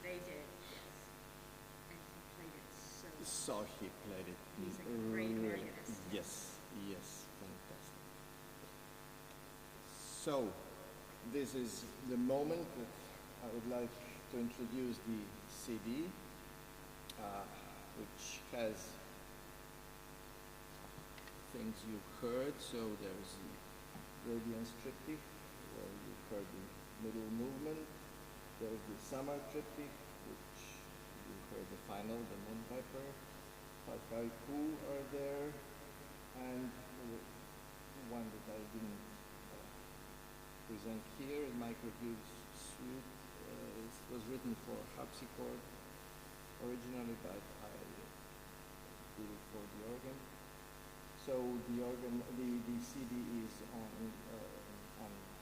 They did, yes. And he played it so well. So he played it. He's a great really- organist. Yes, yes, fantastic. So, this is the moment that I would like to introduce the CD, which has things you heard. So there's the Radiance triptych, where you heard the middle movement. There's the Summer triptych, which you heard the final, the Moon Piper. 5 haiku are there, and one that I didn't present here, Microhugh's Suite. It was written for harpsichord originally, but I did it for the organ. So the CD is on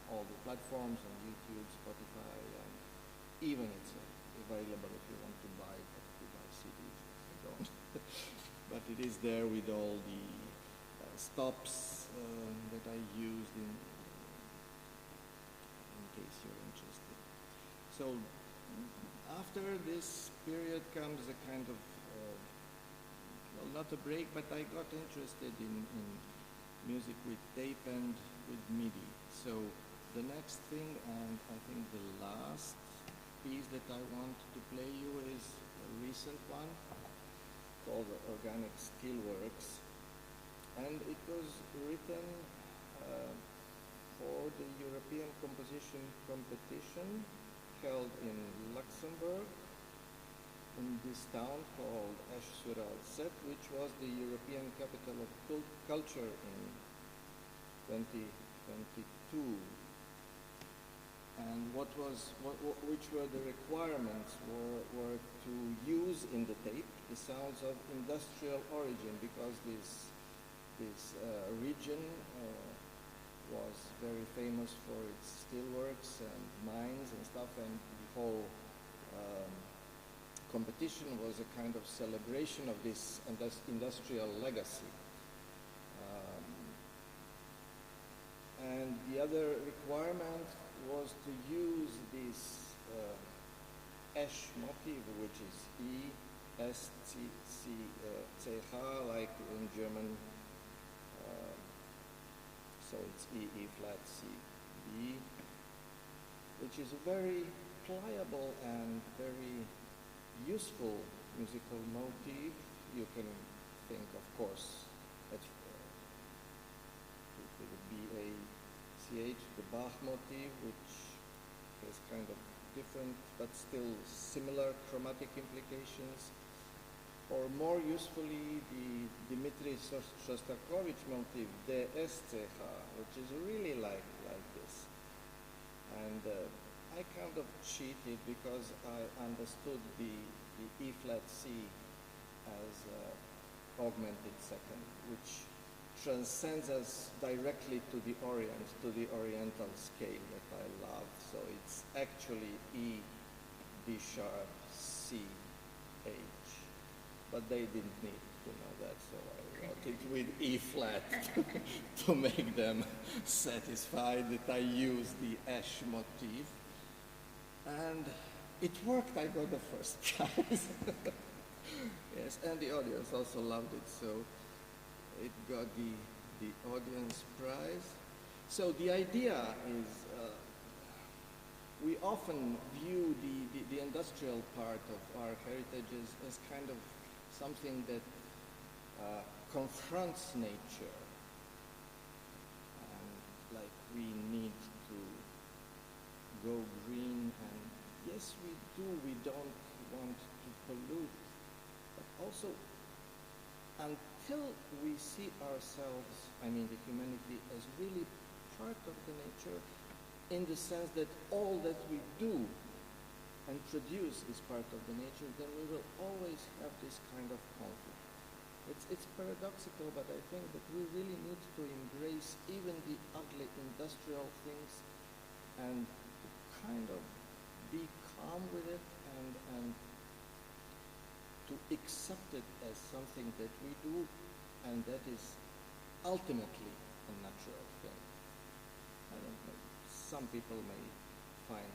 all the platforms, on YouTube, Spotify, and even it's available if you want to buy it, to buy CDs. I don't. But it is there with all the stops that I used in case you're interested. So after this period comes a kind of, well, not a break, but I got interested in music with tape and with MIDI. So the next thing, and I think the last piece that I want to play you is a recent one called Organic Steelworks. And it was written for the European Composition Competition held in Luxembourg, in this town called Esch-sur-Alzette, which was the European Capital of Culture in 2022. And which were the requirements were to use in the tape the sounds of industrial origin, because this region was very famous for its steelworks and mines and stuff, and the whole competition was a kind of celebration of this industrial legacy. And the other requirement was to use this Esch motif, which is E, S, C, C, C, H, like in German. So it's E, E flat, C, B, which is a very pliable and very useful musical motif. You can think, of course, that with the B-A-C-H, the Bach motif, which has kind of different but still similar chromatic implications. Or more usefully, the Dmitri Shostakovich motif, the SCH, which is really like this. And I kind of cheated because I understood the E flat C as augmented second, which transcends us directly to the Orient, to the Oriental scale that I love. So it's actually E, D sharp, C, H. But they didn't need to know that, so I wrote it with E flat to make them satisfied that I used the Esch motif. And it worked. I got the first prize. Yes, and the audience also loved it, so it got the audience prize. So the idea is we often view the industrial part of our heritage as kind of something that confronts nature. And like we need to go green, and yes, we do, we don't want to pollute, but also until we see ourselves, I mean the humanity, as really part of the nature, in the sense that all that we do and produce is part of the nature, then we will always have this kind of conflict. It's paradoxical, but I think that we really need to embrace even the ugly industrial things and kind of be calm with it and to accept it as something that we do, and that is ultimately a natural thing. I don't know. Some people may find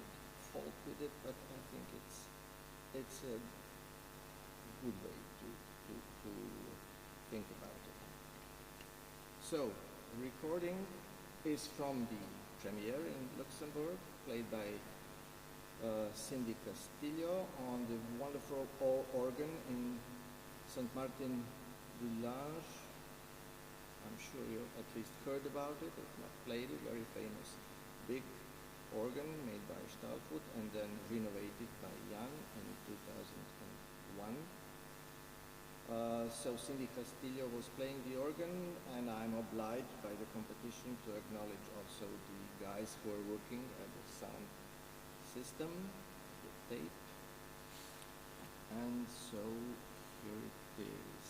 fault with it, but I think it's a good way to think about it. So, recording is from the premiere in Luxembourg, played by Cindy Castillo on the wonderful organ in St. Martin Village. I'm sure you at least heard about it, if not played it, very famous big organ made by Stahlfoot and then renovated by Jan in 2001. So Cindy Castillo was playing the organ, and I'm obliged by the competition to acknowledge also the guys who are working at the sound system, the tape. And so here it is.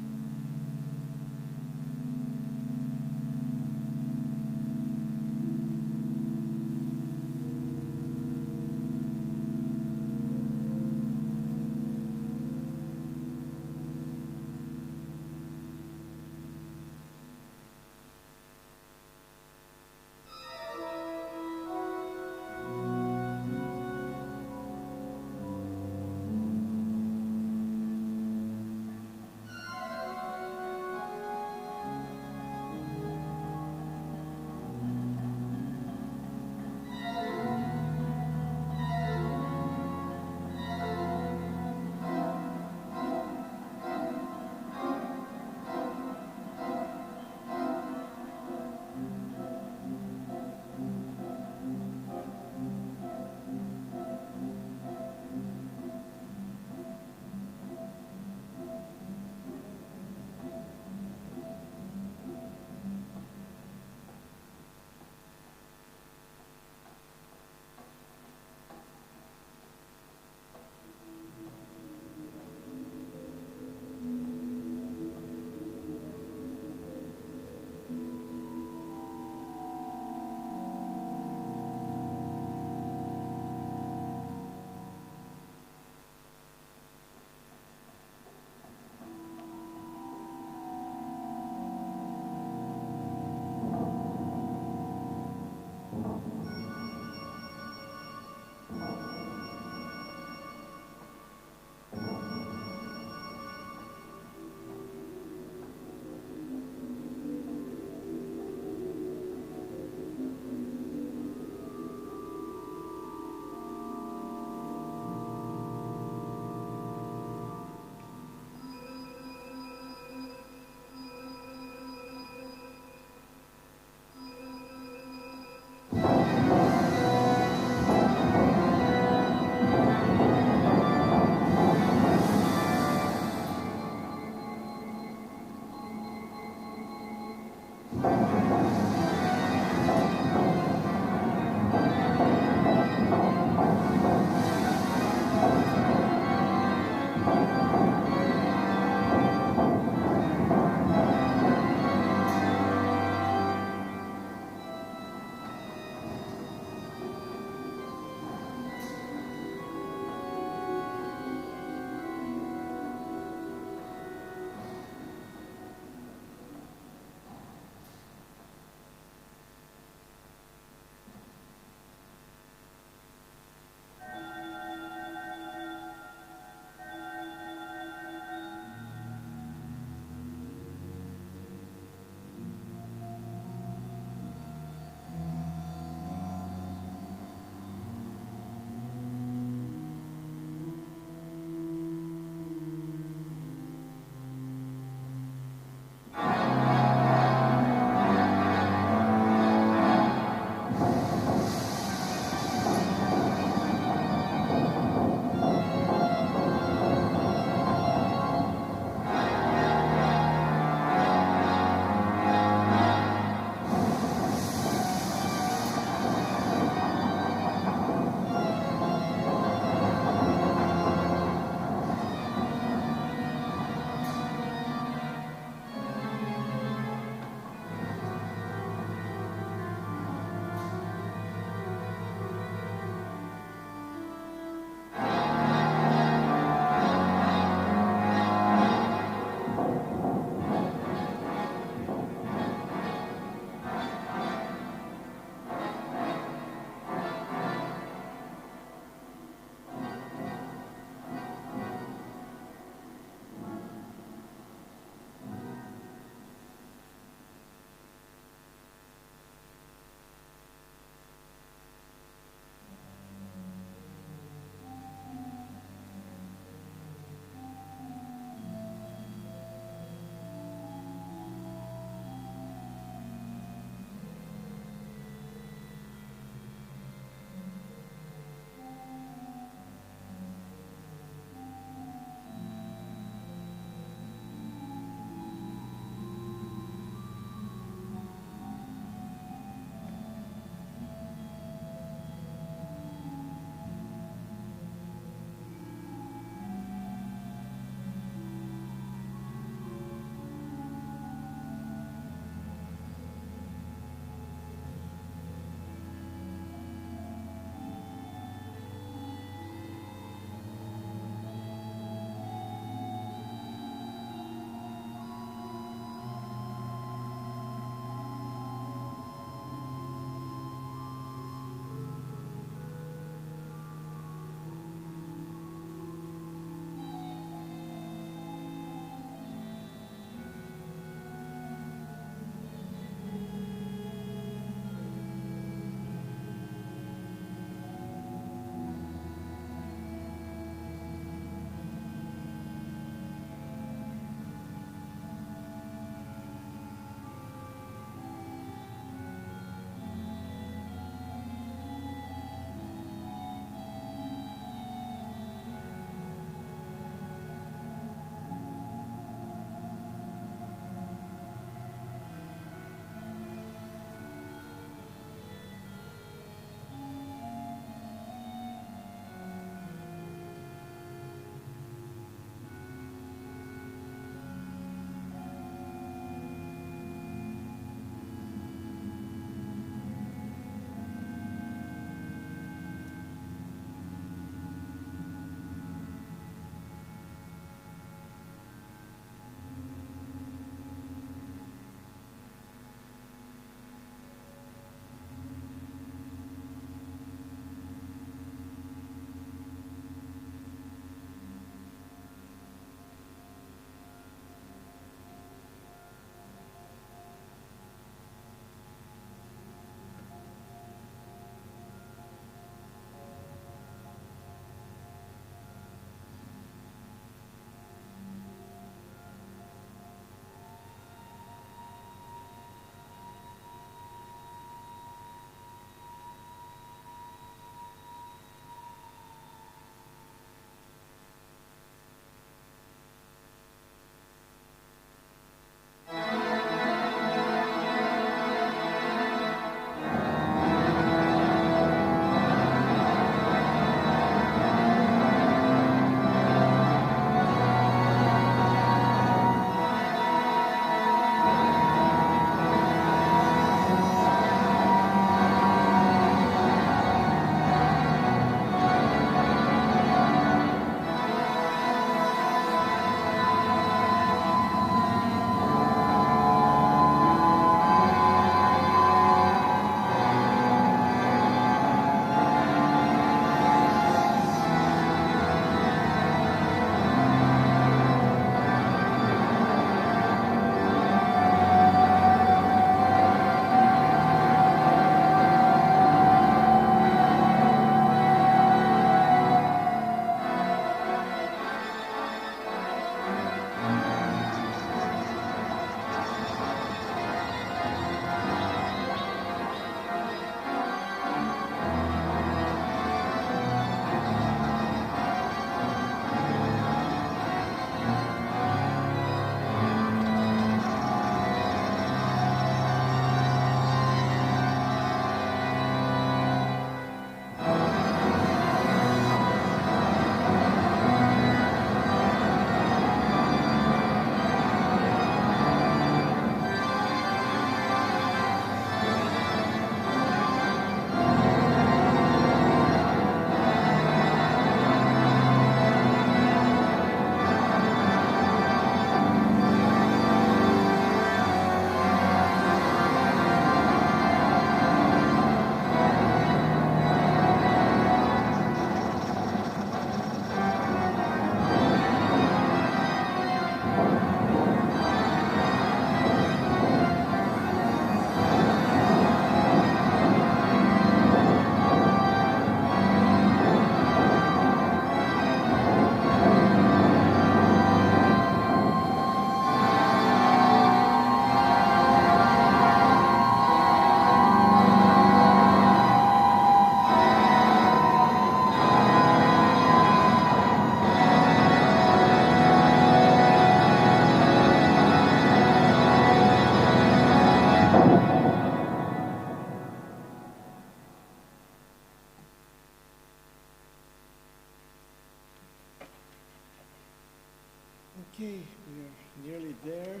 Okay, we are nearly there.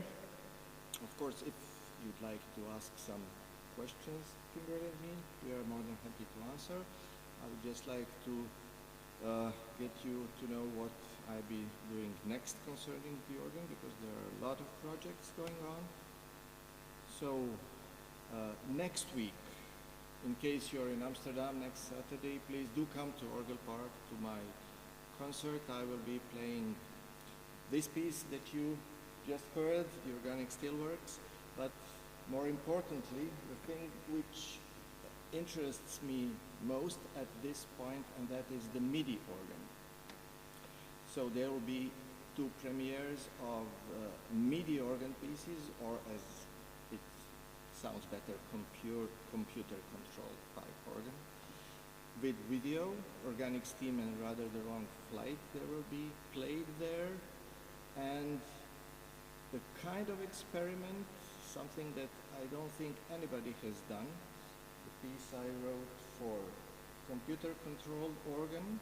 Of course, if you'd like to ask some questions, Kimberly and me, we are more than happy to answer. I would just like to get you to know what I'll be doing next concerning the organ, because there are a lot of projects going on. So next week, in case you're in Amsterdam next Saturday, please do come to Orgel Park to my concert. I will be playing this piece that you just heard, the Organic Steelworks, but more importantly, the thing which interests me most at this point, and that is the MIDI organ. So there will be 2 premieres of MIDI organ pieces, or as it sounds better, computer controlled pipe organ. With video, Organic Steam and Rather the Wrong Flight, there will be played there. And the kind of experiment, something that I don't think anybody has done, the piece I wrote for computer-controlled organ,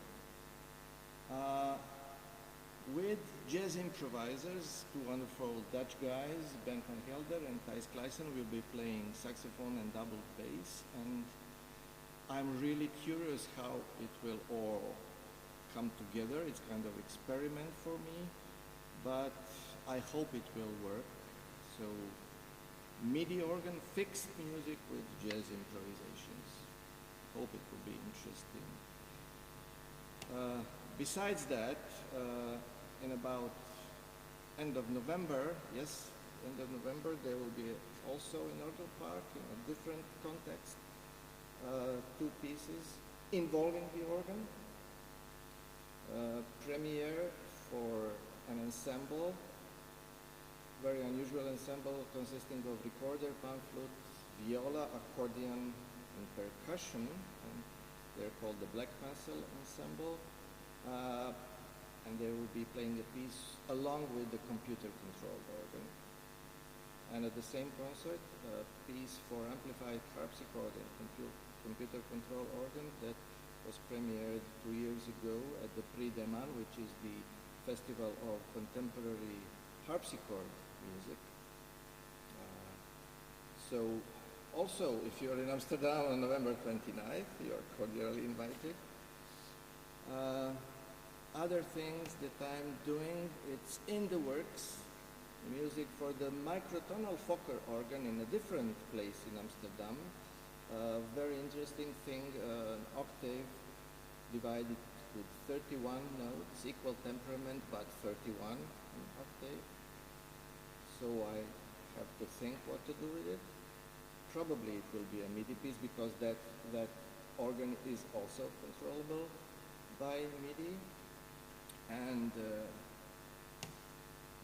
with jazz improvisers, 2 wonderful Dutch guys, Ben van Gelder and Thijs Kleijsen, will be playing saxophone and double bass, and I'm really curious how it will all come together. It's kind of experiment for me, but I hope it will work. So MIDI organ, fixed music with jazz improvisations. Hope it will be interesting. Besides that, in about end of November, yes, end of November, there will be also in Orgel Park, in a different context, 2 pieces involving the organ. Premiere for an ensemble, very unusual ensemble consisting of recorder, pan flute, viola, accordion, and percussion, and they're called the Black Pencil Ensemble, and they will be playing a piece along with the computer-controlled organ. And at the same concert, a piece for amplified harpsichord and computer-controlled organ that was premiered 2 years ago at the Prix des Man, which is the Festival of Contemporary Harpsichord Music. So also, if you're in Amsterdam on November 29th, you are cordially invited. Other things that I'm doing, it's in the works, music for the microtonal Fokker organ in a different place in Amsterdam. Very interesting thing, an octave divided with 31 notes, equal temperament, but 31 in octave. So I have to think what to do with it. Probably it will be a MIDI piece, because that organ is also controllable by MIDI. And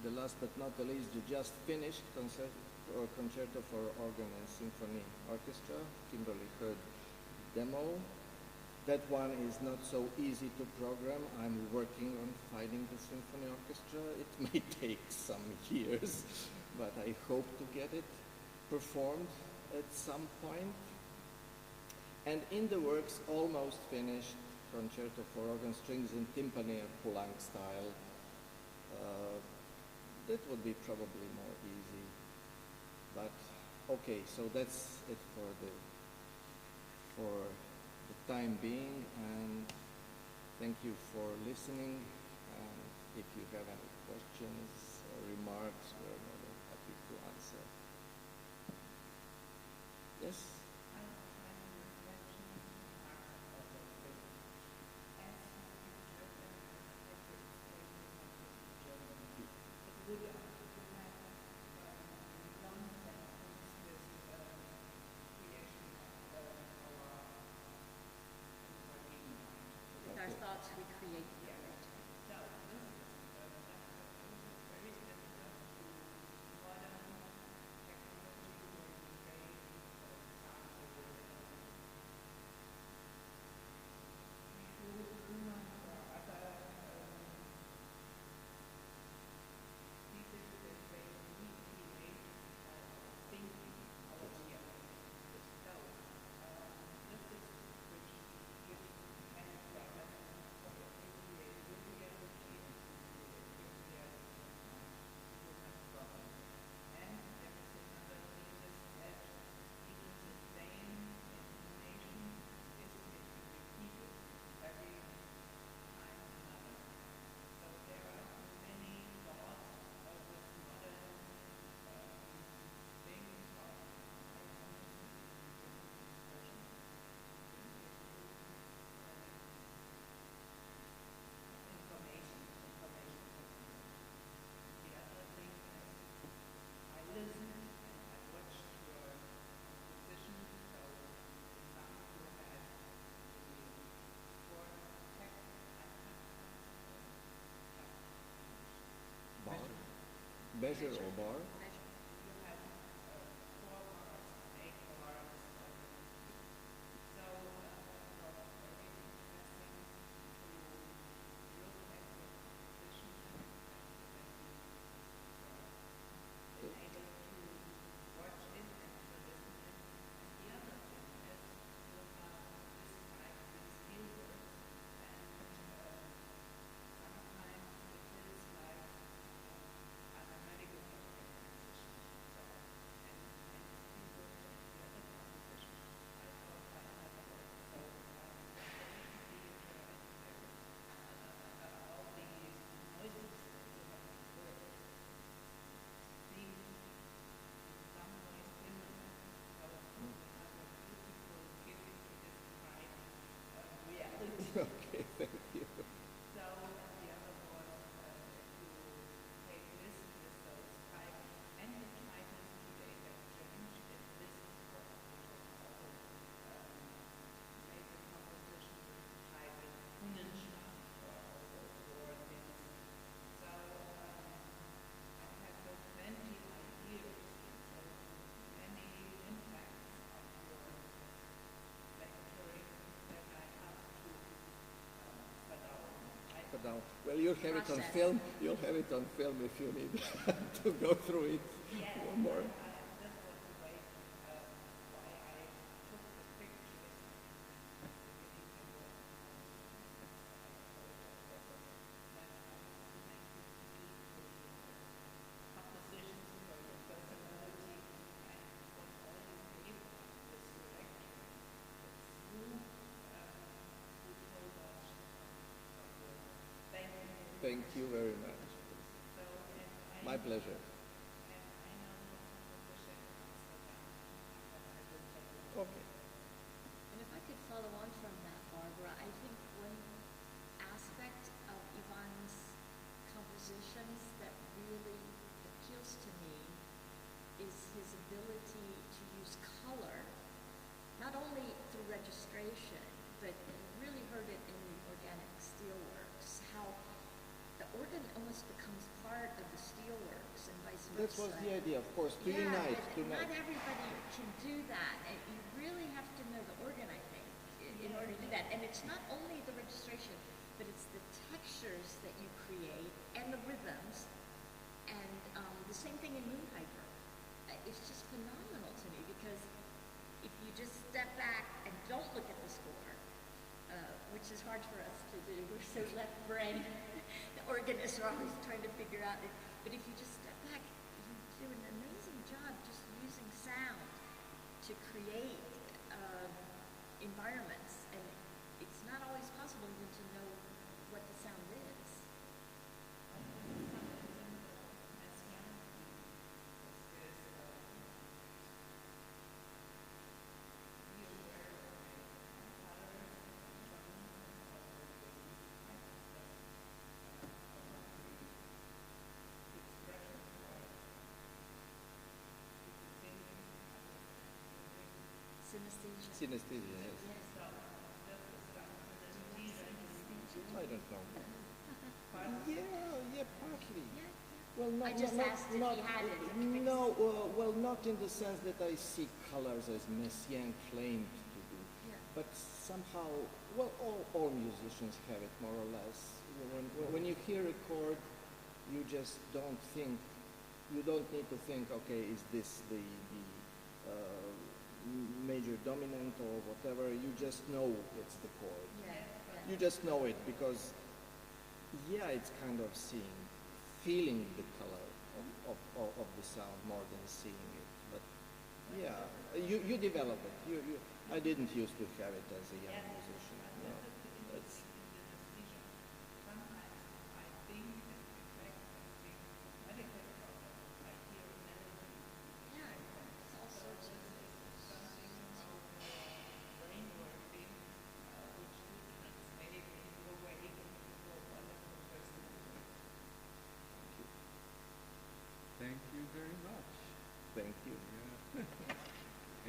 the last but not the least, the just finished concerto for organ and symphony orchestra. Kimberly heard demo. That one is not so easy to program. I'm working on finding the symphony orchestra. It may take some years, but I hope to get it performed at some point. And in the works, almost finished, concerto for organ, strings, and timpani, Poulenc style. That would be probably more easy. But okay, so that's it for the time being, and thank you for listening. And if you have any questions or remarks, we're more than happy to answer. Yes? With our thoughts, we create the art. Measure or bar? Okay, thank you. Now, well, you'll have it on film. You'll have it on film if you need to go through it more. Thank you very much. My pleasure. Okay. And if I could follow on from that, Barbara, I think one aspect of Ivan's compositions that really appeals to me is his ability to use color, not only through registration, but you really heard it in the organic steelworks, how the organ almost becomes part of the steelworks and vice versa. That was the idea, of course, to unite. Not everybody can do that, and you really have to know the organ, I think, in order to do that. And it's not only the registration, but it's the textures that you create and the rhythms, and the same thing in Moonpiper. It's just phenomenal to me because if you just step back and don't look at the score, which is hard for us to do. We're so left brain. The organists are always trying to figure out it. But if you just step back, you do an amazing job just using sound to create environments. And it's not always possible even to know what the sound is. Synesthesia. Synesthesia, yes. I don't know. Yeah, partly. Well, not, I just asked if not, he had it. No, well, not in the sense that I see colors as Messiaen claimed to do. Yeah. But somehow, well, all musicians have it more or less. When you hear a chord, you just don't think, you don't need to think, okay, is this the major dominant or whatever, you just know it's the chord. Yeah. You just know it because, it's kind of feeling the color of the sound more than seeing it. But you develop it. I didn't used to have it as a young musician. No, that's, It's all sorts of Thank you very much. thank you. Yeah.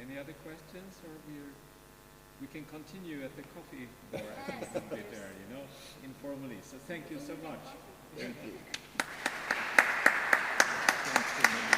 Any other questions, or we can continue at the coffee bar a little bit there, informally. So thank you so much. Thank you. instrument.